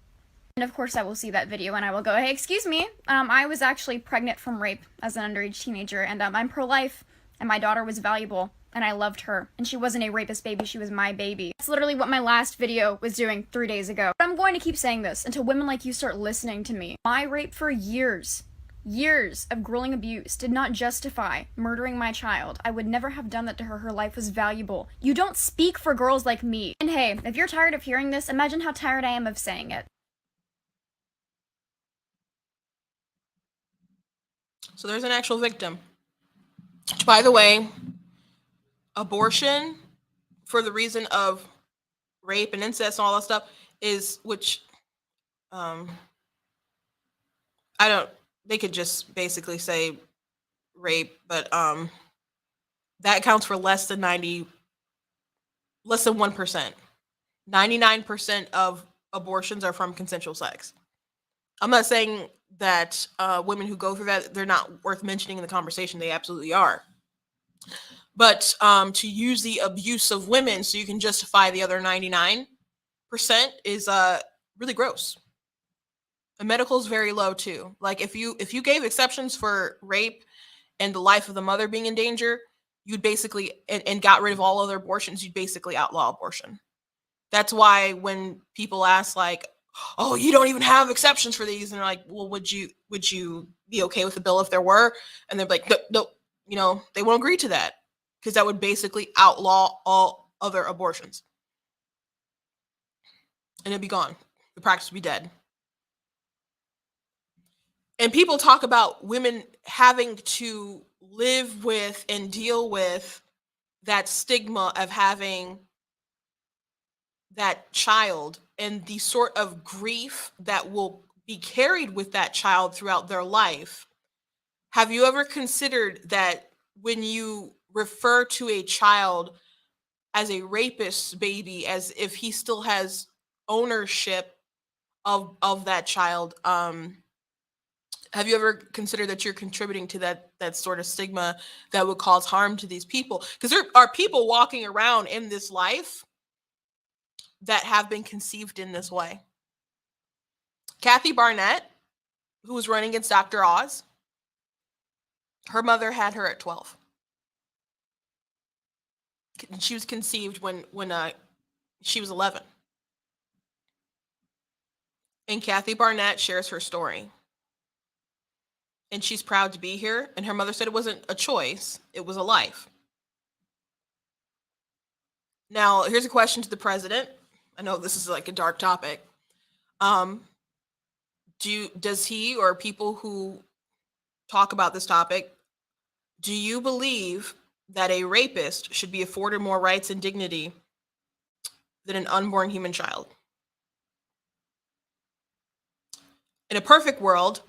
And of course I will see that video and I will go, hey, excuse me, I was actually pregnant from rape as an underage teenager, and I'm pro-life, and my daughter was valuable, and I loved her, and she wasn't a rapist baby, she was my baby. That's literally what my last video was doing 3 days ago. But I'm going to keep saying this until women like you start listening to me. My rape for years of grueling abuse did not justify murdering my child. I would never have done that to her. Her life was valuable. You don't speak for girls like me. And hey, if you're tired of hearing this, imagine how tired I am of saying it. So there's an actual victim. By the way, abortion for the reason of rape and incest and all that stuff is, which I don't, they could just basically say rape, but that counts for less than 1%. 99% of abortions are from consensual sex. I'm not saying that women who go through that, they're not worth mentioning in the conversation. They absolutely are. But to use the abuse of women so you can justify the other 99% is really gross. And medical is very low too. Like if you gave exceptions for rape and the life of the mother being in danger, you'd basically and got rid of all other abortions, you'd basically outlaw abortion. That's why when people ask like, oh, you don't even have exceptions for these, and they're like, well, would you be okay with the bill if there were? And they're like, no, they won't agree to that, because that would basically outlaw all other abortions, and it'd be gone. The practice would be dead. And people talk about women having to live with and deal with that stigma of having that child and the sort of grief that will be carried with that child throughout their life, have you ever considered that when you refer to a child as a rapist baby, as if he still has ownership of that child, have you ever considered that you're contributing to that sort of stigma that would cause harm to these people? Because there are people walking around in this life that have been conceived in this way. Kathy Barnett, who was running against Dr. Oz, her mother had her at 12. She was conceived when she was 11. And Kathy Barnett shares her story. And she's proud to be here. And her mother said it wasn't a choice, it was a life. Now, here's a question to the president. I know this is like a dark topic. Does he or people who talk about this topic, do you believe that a rapist should be afforded more rights and dignity than an unborn human child? In a perfect world,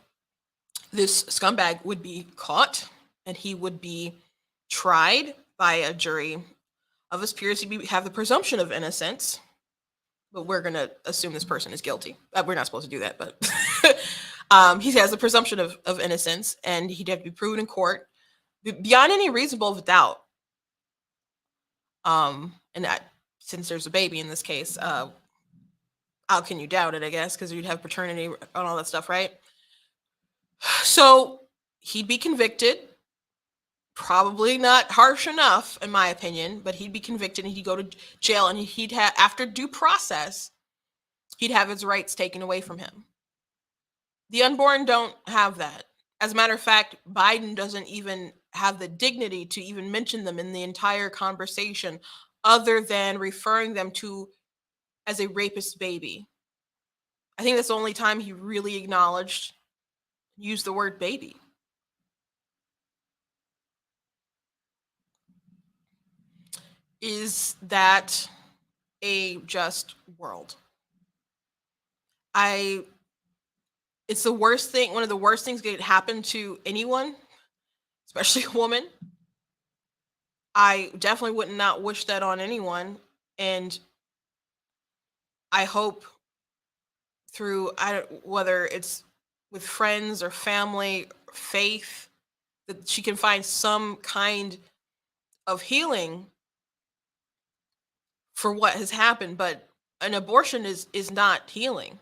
this scumbag would be caught and he would be tried by a jury of his peers. He'd have the presumption of innocence, but we're going to assume this person is guilty. We're not supposed to do that, but he has the presumption of innocence, and he'd have to be proven in court beyond any reasonable doubt. And that, since there's a baby in this case, how can you doubt it, I guess, because you'd have paternity and all that stuff, right? So he'd be convicted, probably not harsh enough, in my opinion, but he'd be convicted and he'd go to jail, and he'd have, after due process, he'd have his rights taken away from him. The unborn don't have that. As a matter of fact, Biden doesn't even have the dignity to even mention them in the entire conversation, other than referring them to as a rapist baby. I think that's the only time he really used the word baby. Is that a just world? It's the worst thing, one of the worst things that could happen to anyone, especially a woman. I definitely would not wish that on anyone. And I hope through, whether it's with friends or family, or faith, that she can find some kind of healing for what has happened. But an abortion is not healing.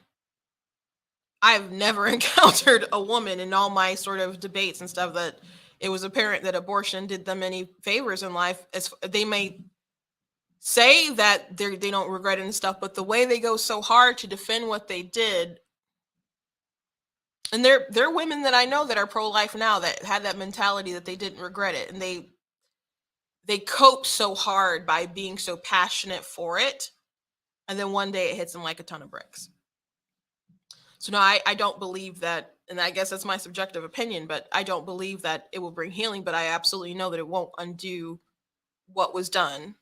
I've never encountered a woman in all my sort of debates and stuff that it was apparent that abortion did them any favors in life. As they may say that they don't regret it and stuff, but the way they go so hard to defend what they did, and there are women that I know that are pro-life now that had that mentality that they didn't regret it, and they cope so hard by being so passionate for it, and then one day it hits them like a ton of bricks. So no, I don't believe that, and I guess that's my subjective opinion, but I don't believe that it will bring healing, but I absolutely know that it won't undo what was done.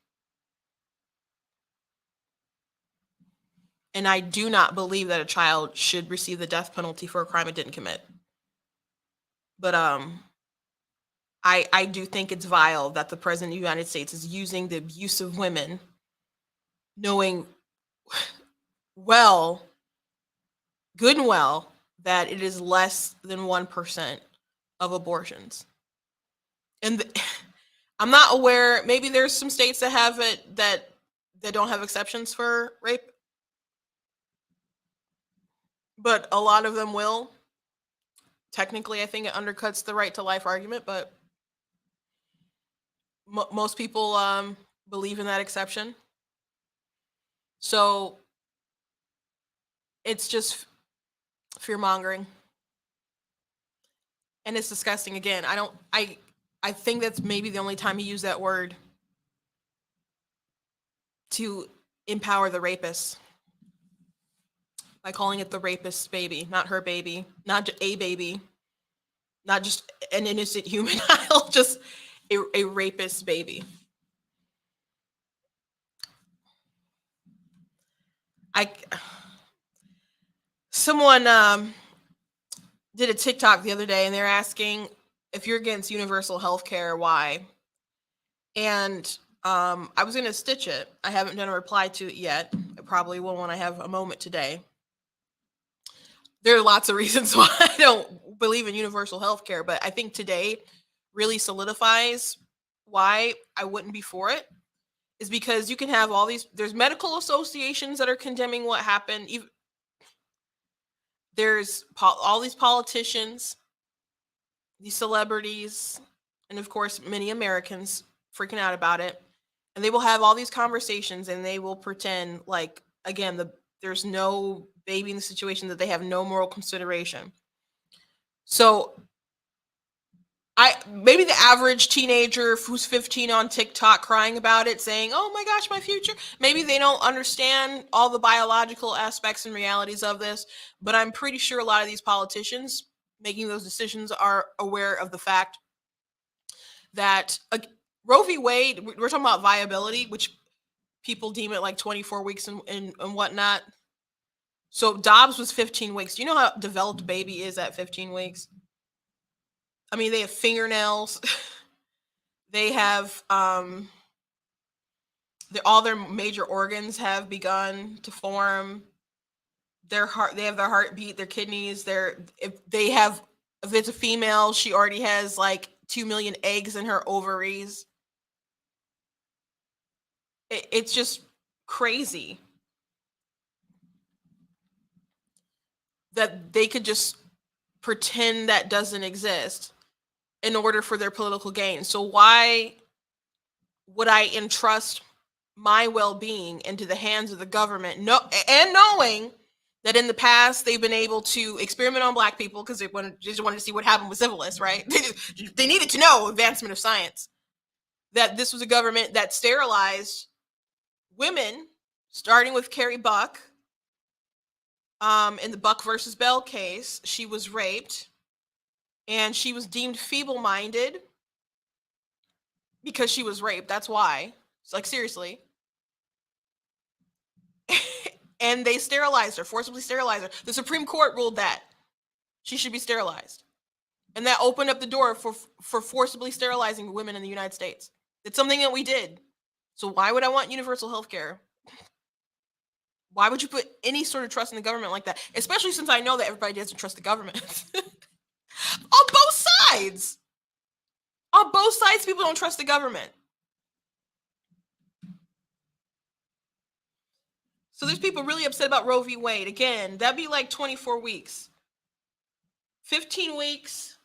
And I do not believe that a child should receive the death penalty for a crime it didn't commit. But I do think it's vile that the president of the United States is using the abuse of women, knowing good and well, that it is less than 1% of abortions. And I'm not aware, maybe there's some states that have it that don't have exceptions for rape, but a lot of them will. Technically, I think it undercuts the right to life argument, but most people believe in that exception. So it's just fear mongering, and it's disgusting. Again, I think that's maybe the only time he used that word, to empower the rapist, by calling it the rapist's baby, not her baby, not a baby, not just an innocent human child, just a rapist's baby. I someone did a TikTok the other day, and they're asking if you're against universal health care, why? And I was gonna stitch it. I haven't done a reply to it yet. I probably will when I have a moment today. There are lots of reasons why I don't believe in universal health care, but I think today really solidifies why I wouldn't be for it. Is because you can have all these, there's medical associations that are condemning what happened. There's all these politicians, these celebrities, and of course, many Americans freaking out about it. And they will have all these conversations and they will pretend like, again, there's no baby in the situation, that they have no moral consideration. So maybe the average teenager who's 15 on TikTok crying about it, saying, "Oh my gosh, my future." Maybe they don't understand all the biological aspects and realities of this, but I'm pretty sure a lot of these politicians making those decisions are aware of the fact that Roe v. Wade, we're talking about viability, which people deem it like 24 weeks and whatnot. So Dobbs was 15 weeks. Do you know how developed a baby is at 15 weeks? I mean, they have fingernails. They have all their major organs have begun to form. Their heart, they have their heartbeat, their kidneys, if it's a female, she already has like 2 million eggs in her ovaries. It's just crazy that they could just pretend that doesn't exist in order for their political gain. So why would I entrust my well-being into the hands of the government, and knowing that in the past they've been able to experiment on Black people because they just wanted to see what happened with syphilis, right? They needed to know advancement of science. That this was a government that sterilized women, starting with Carrie Buck. In the Buck versus Bell case, she was raped and she was deemed feeble-minded because she was raped. That's why. It's like, seriously. And they sterilized her, forcibly sterilized her. The Supreme Court ruled that she should be sterilized. And that opened up the door for forcibly sterilizing women in the United States. It's something that we did. So why would I want universal health care? Why would you put any sort of trust in the government like that? Especially since I know that everybody doesn't trust the government. On both sides. On both sides, people don't trust the government. So there's people really upset about Roe v. Wade. Again, that'd be like 24 weeks. 15 weeks,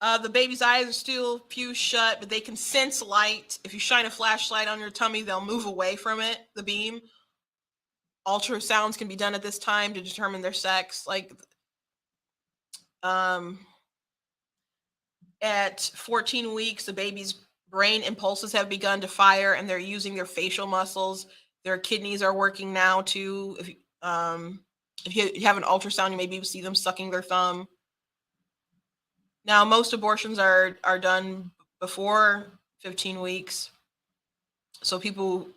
the baby's eyes are still fused shut, but they can sense light. If you shine a flashlight on your tummy, they'll move away from it, the beam. Ultrasounds can be done at this time to determine their sex. Like, at 14 weeks, the baby's brain impulses have begun to fire and they're using their facial muscles. Their kidneys are working now too. If you have an ultrasound, you maybe see them sucking their thumb. Now, most abortions are done before 15 weeks. So people,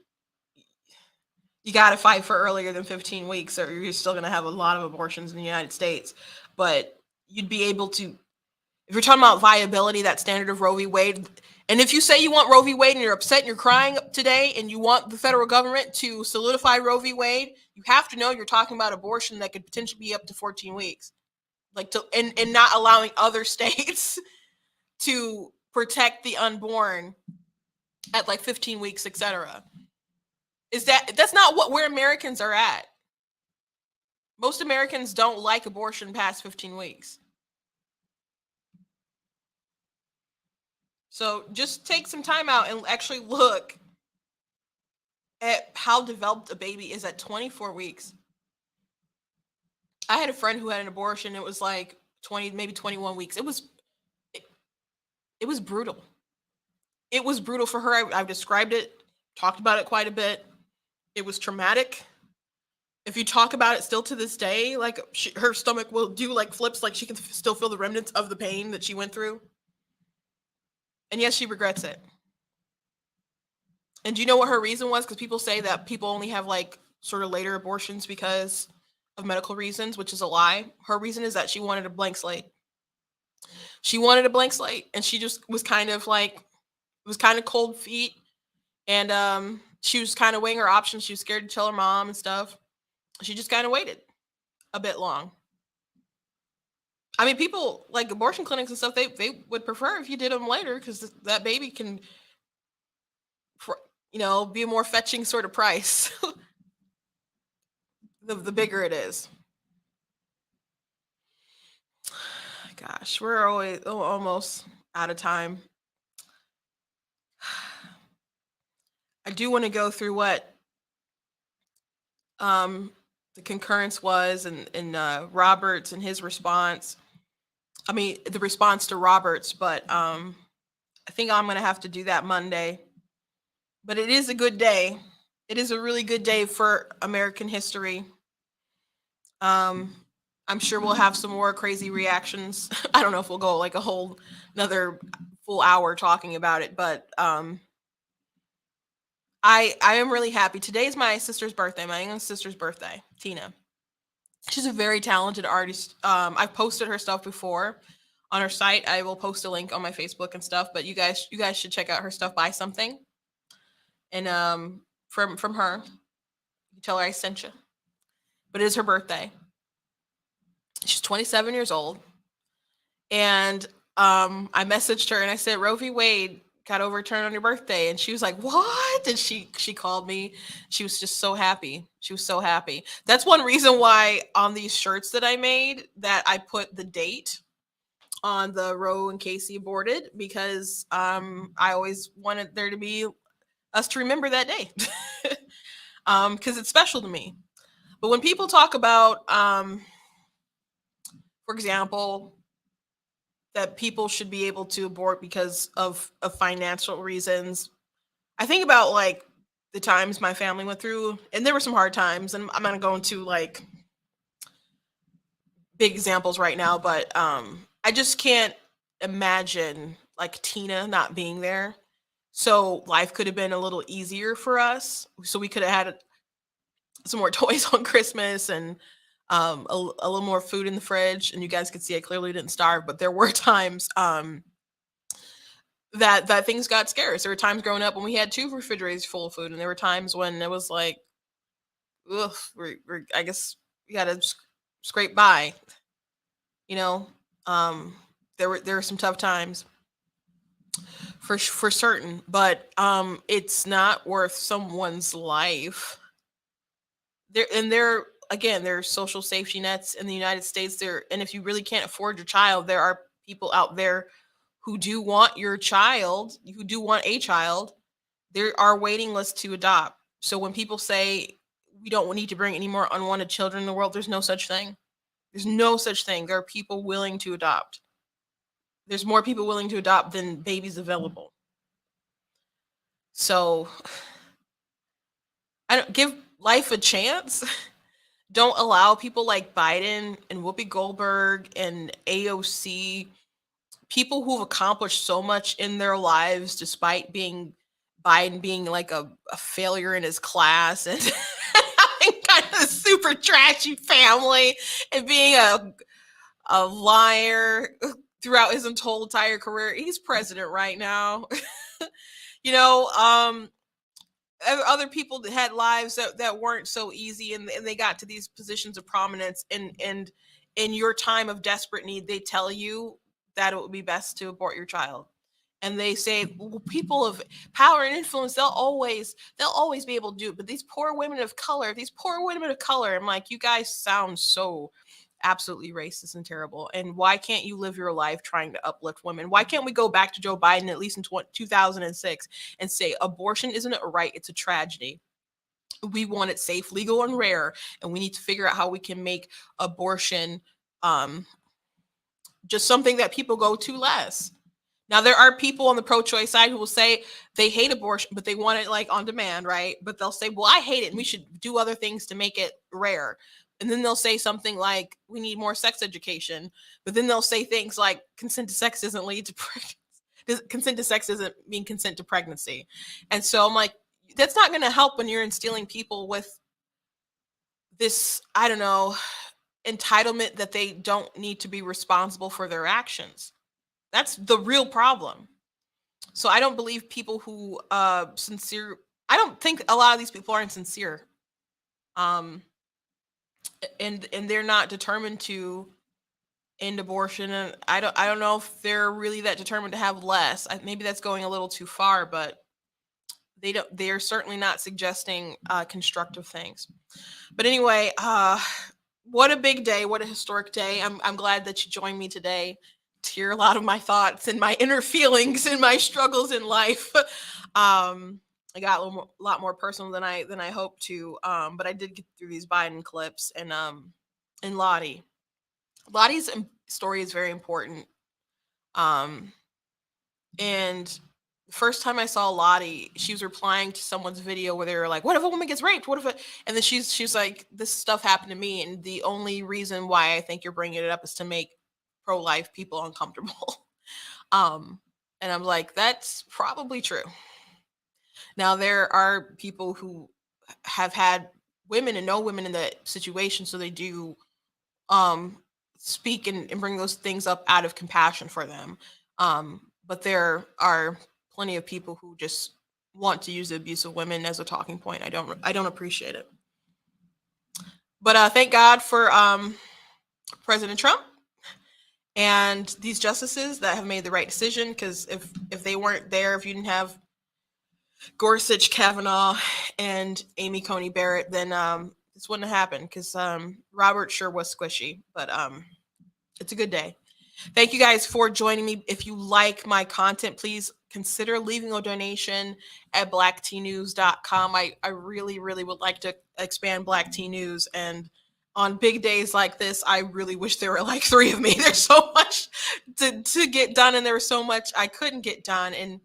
you got to fight for earlier than 15 weeks or you're still going to have a lot of abortions in the United States. But you'd be able to, if you're talking about viability, that standard of Roe v. Wade, and if you say you want Roe v. Wade and you're upset and you're crying today and you want the federal government to solidify Roe v. Wade, you have to know you're talking about abortion that could potentially be up to 14 weeks. Like, and not allowing other states to protect the unborn at like 15 weeks, etc. That's not where Americans are at. Most Americans don't like abortion past 15 weeks. So just take some time out and actually look at how developed a baby is at 24 weeks. I had a friend who had an abortion. It was like 20, maybe 21 weeks. It was brutal. It was brutal for her. I've described it, talked about it quite a bit. It was traumatic. If you talk about it still to this day, like her stomach will do like flips, like she can still feel the remnants of the pain that she went through. And yes, she regrets it. And do you know what her reason was? Because people say that people only have like sort of later abortions because of medical reasons, which is a lie. Her reason is that she wanted a blank slate. She wanted a blank slate, and she just was kind of like, it was kind of cold feet, and she was kind of weighing her options. She was scared to tell her mom and stuff. She just kind of waited a bit long. I mean, people like abortion clinics and stuff, they would prefer if you did them later because that baby can, be a more fetching sort of price. The bigger it is. Gosh, we're almost out of time. I do want to go through what the concurrence was and Roberts and his response. I mean, the response to Roberts, but I think I'm going to have to do that Monday. But it is a good day. It is a really good day for American history. I'm sure we'll have some more crazy reactions. I don't know if we'll go like a whole another full hour talking about it, but I am really happy. Today's my sister's birthday, my young sister's birthday, Tina. She's a very talented artist. I've posted her stuff before on her site. I will post a link on my Facebook and stuff, but you guys should check out her stuff, buy something. And from her, you tell her I sent you. But it is her birthday. She's 27 years old. And I messaged her and I said, Roe v. Wade got overturned on your birthday. And she was like, what? And she called me. She was just so happy. She was so happy. That's one reason why on these shirts that I made that I put the date on the Roe and Casey aborted, because I always wanted there to be us to remember that day. Because it's special to me. But when people talk about, for example, that people should be able to abort because of financial reasons, I think about like the times my family went through, and there were some hard times, and I'm gonna go into like big examples right now, but I just can't imagine like Tina not being there. So life could have been a little easier for us. So we could have had some more toys on Christmas and a little more food in the fridge. And you guys could see I clearly didn't starve, but there were times that things got scarce. There were times growing up when we had 2 refrigerators full of food, and there were times when it was like, ugh, I guess we got to scrape by. You know, there were some tough times for certain, but it's not worth someone's life. There again, there are social safety nets in the United States there, and if you really can't afford your child, there are people out there who do want your child, who do want a child. There are waiting lists to adopt. So when people say we don't need to bring any more unwanted children in the world, there's no such thing. There's no such thing. There are people willing to adopt. There's more people willing to adopt than babies available. So I don't give life a chance. Don't allow people like Biden and Whoopi Goldberg and AOC, people who've accomplished so much in their lives despite Biden being like a failure in his class and having kind of a super trashy family and being a liar throughout his entire career. He's president right now. you know, other people that had lives that weren't so easy, and they got to these positions of prominence, and in your time of desperate need, they tell you that it would be best to abort your child. And they say, well, people of power and influence, they'll always be able to do it. But these poor women of color, I'm like, you guys sound so absolutely racist and terrible. And why can't you live your life trying to uplift women? Why can't we go back to Joe Biden, at least in 2006, and say abortion isn't a right, it's a tragedy. We want it safe, legal, and rare, and we need to figure out how we can make abortion just something that people go to less. Now, there are people on the pro-choice side who will say they hate abortion, but they want it like on demand, right? But they'll say, well, I hate it, and we should do other things to make it rare. And then they'll say something like, we need more sex education. But then they'll say things like, consent to sex doesn't lead to pregnancy. Consent to sex doesn't mean consent to pregnancy. And so I'm like, that's not going to help when you're instilling people with this, I don't know, entitlement that they don't need to be responsible for their actions. That's the real problem. So I don't believe people who sincere I don't think a lot of these people aren't sincere. Um and they're not determined to end abortion, and I don't know if they're really that determined to have less. Maybe that's going a little too far, but they're certainly not suggesting constructive things. But anyway, what a big day, what a historic day. I'm glad that you joined me today to hear a lot of my thoughts and my inner feelings and my struggles in life. I got lot more personal than I hoped to. But I did get through these Biden clips, and Lottie's story is very important. Um, and the first time I saw Lottie, she was replying to someone's video where they were like, "What if a woman gets raped? What if?" And then she's like, "This stuff happened to me, and the only reason why I think you're bringing it up is to make pro-life people uncomfortable." um, and I'm like, that's probably true. Now there are people who have had women and know women in that situation, so they do um speak and bring those things up out of compassion for them. But there are plenty of people who just want to use the abuse of women as a talking point. I don't appreciate it. But thank God for President Trump and these justices that have made the right decision, because if they weren't there, if you didn't have Gorsuch, Kavanaugh, and Amy Coney Barrett, then this wouldn't have happened, because Robert sure was squishy. But it's a good day. Thank you guys for joining me. If you like my content, please consider leaving a donation at blacktnews.com. I really, really would like to expand Black Tea News. And on big days like this, I really wish there were like 3 of me. There's so much to get done, and there was so much I couldn't get done. And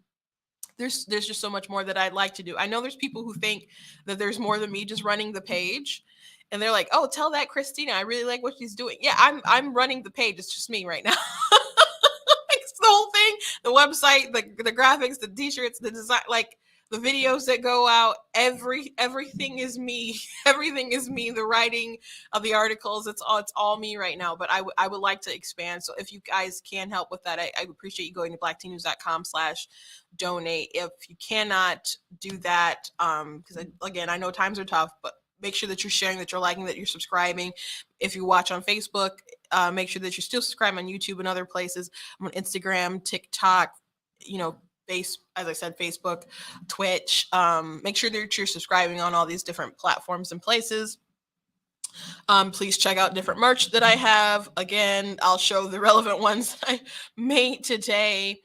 there's just so much more that I'd like to do. I know there's people who think that there's more than me just running the page. And they're like, "Oh, tell that Christina. I really like what she's doing." Yeah, I'm running the page. It's just me right now. It's the whole thing, the website, the graphics, the t-shirts, the design, like the videos that go out. Everything is me. Everything is me. The writing of the articles, it's all me right now. But I would like to expand. So if you guys can help with that, I appreciate you going to blacktnews.com/donate. If you cannot do that, because again, I know times are tough, but make sure that you're sharing, that you're liking, that you're subscribing. If you watch on Facebook, make sure that you're still subscribed on YouTube and other places. I'm on Instagram, TikTok, as I said, Facebook, Twitch. Make sure that you're subscribing on all these different platforms and places. Please check out different merch that I have. Again, I'll show the relevant ones that I made today.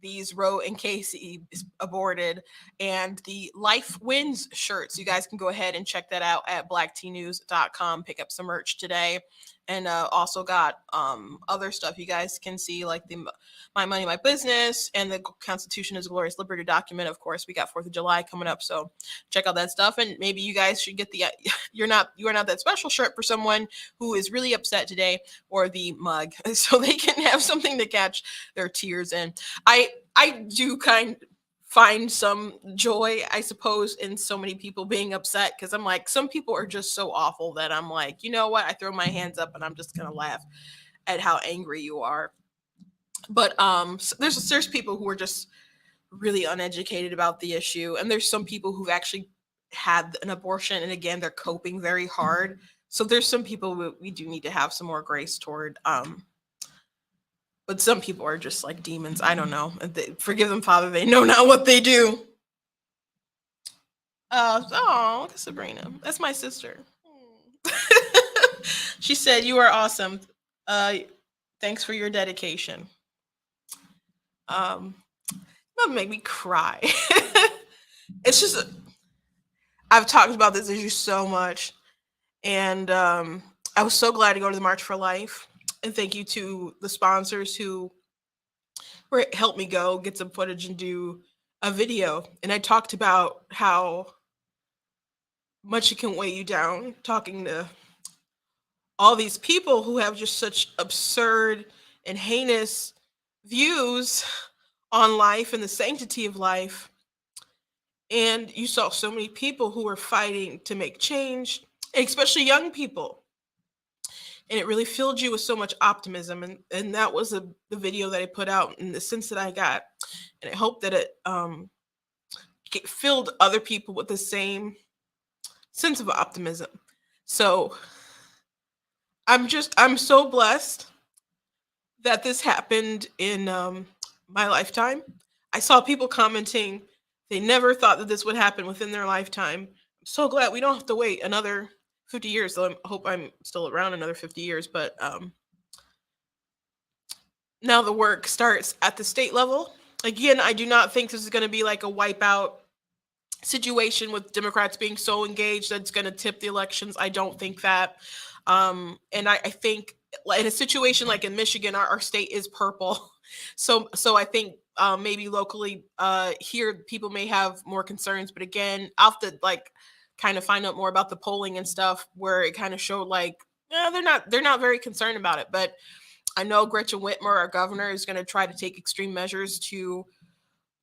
These Roe and Casey is aborted, and the Life Wins shirts. You guys can go ahead and check that out at blacktnews.com. Pick up some merch today. And also got other stuff you guys can see, like the My Money, My Business, and the Constitution is a Glorious Liberty document. Of course, we got 4th of July coming up, so check out that stuff. And maybe you guys should get the you are not that special shirt for someone who is really upset today, or the mug, so they can have something to catch their tears in. I do find some joy, I suppose, in so many people being upset, because I'm like, some people are just so awful that I'm like, you know what? I throw my hands up and I'm just gonna laugh at how angry you are. But so there's people who are just really uneducated about the issue, and there's some people who've actually had an abortion, and again, they're coping very hard. So there's some people we do need to have some more grace toward. But some people are just like demons. I don't know. Forgive them, Father. They know not what they do. Oh, look at Sabrina. That's my sister. She said, "You are awesome. Thanks for your dedication." That make me cry. It's just I've talked about this issue so much, and I was so glad to go to the March for Life. And thank you to the sponsors who helped me go get some footage and do a video. And I talked about how much it can weigh you down, talking to all these people who have just such absurd and heinous views on life and the sanctity of life. And you saw so many people who were fighting to make change, especially young people. And it really filled you with so much optimism. And that was the video that I put out in the sense that I got. And I hope that it filled other people with the same sense of optimism. So I'm so blessed that this happened in my lifetime. I saw people commenting they never thought that this would happen within their lifetime. I'm so glad we don't have to wait another 50 years. So I hope I'm still around another 50 years. But now the work starts at the state level. Again, I do not think this is going to be like a wipeout situation with Democrats being so engaged that's going to tip the elections. I don't think that. And I think in a situation like in Michigan, our state is purple. So I think maybe locally here people may have more concerns. But again, I'll have to like kind of find out more about the polling and stuff where it kind of showed like they're not very concerned about it. But I know Gretchen Whitmer, our governor, is going to try to take extreme measures to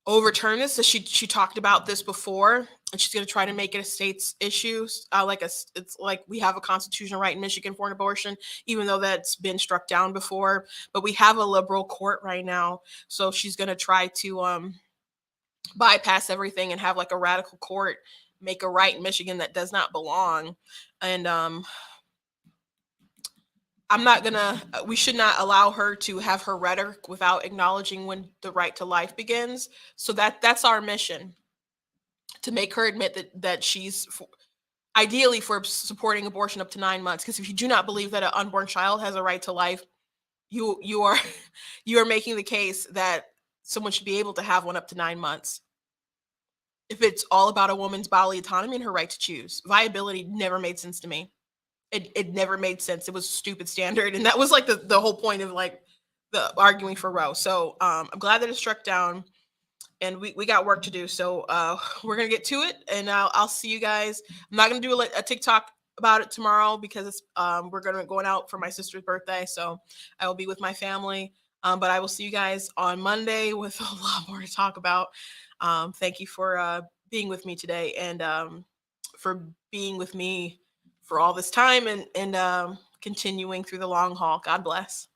overturn this. So she talked about this before, and she's going to try to make it a state's issue. It's like we have a constitutional right in Michigan for an abortion, even though that's been struck down before. But we have a liberal court right now, so she's going to try to bypass everything and have like a radical court make a right in Michigan that does not belong. And we should not allow her to have her rhetoric without acknowledging when the right to life begins. So that's our mission, to make her admit that she's ideally for supporting abortion up to 9 months. Because if you do not believe that an unborn child has a right to life, you are you are making the case that someone should be able to have one up to 9 months. If it's all about a woman's bodily autonomy and her right to choose, viability never made sense to me. It never made sense. It was a stupid standard. And that was like the whole point of like the arguing for Roe. So I'm glad that it's struck down, and we got work to do. So we're going to get to it, and I'll see you guys. I'm not going to do a TikTok about it tomorrow because it's, we're going out for my sister's birthday. So I will be with my family. But I will see you guys on Monday with a lot more to talk about. Thank you for being with me today, and for being with me for all this time, and continuing through the long haul. God bless.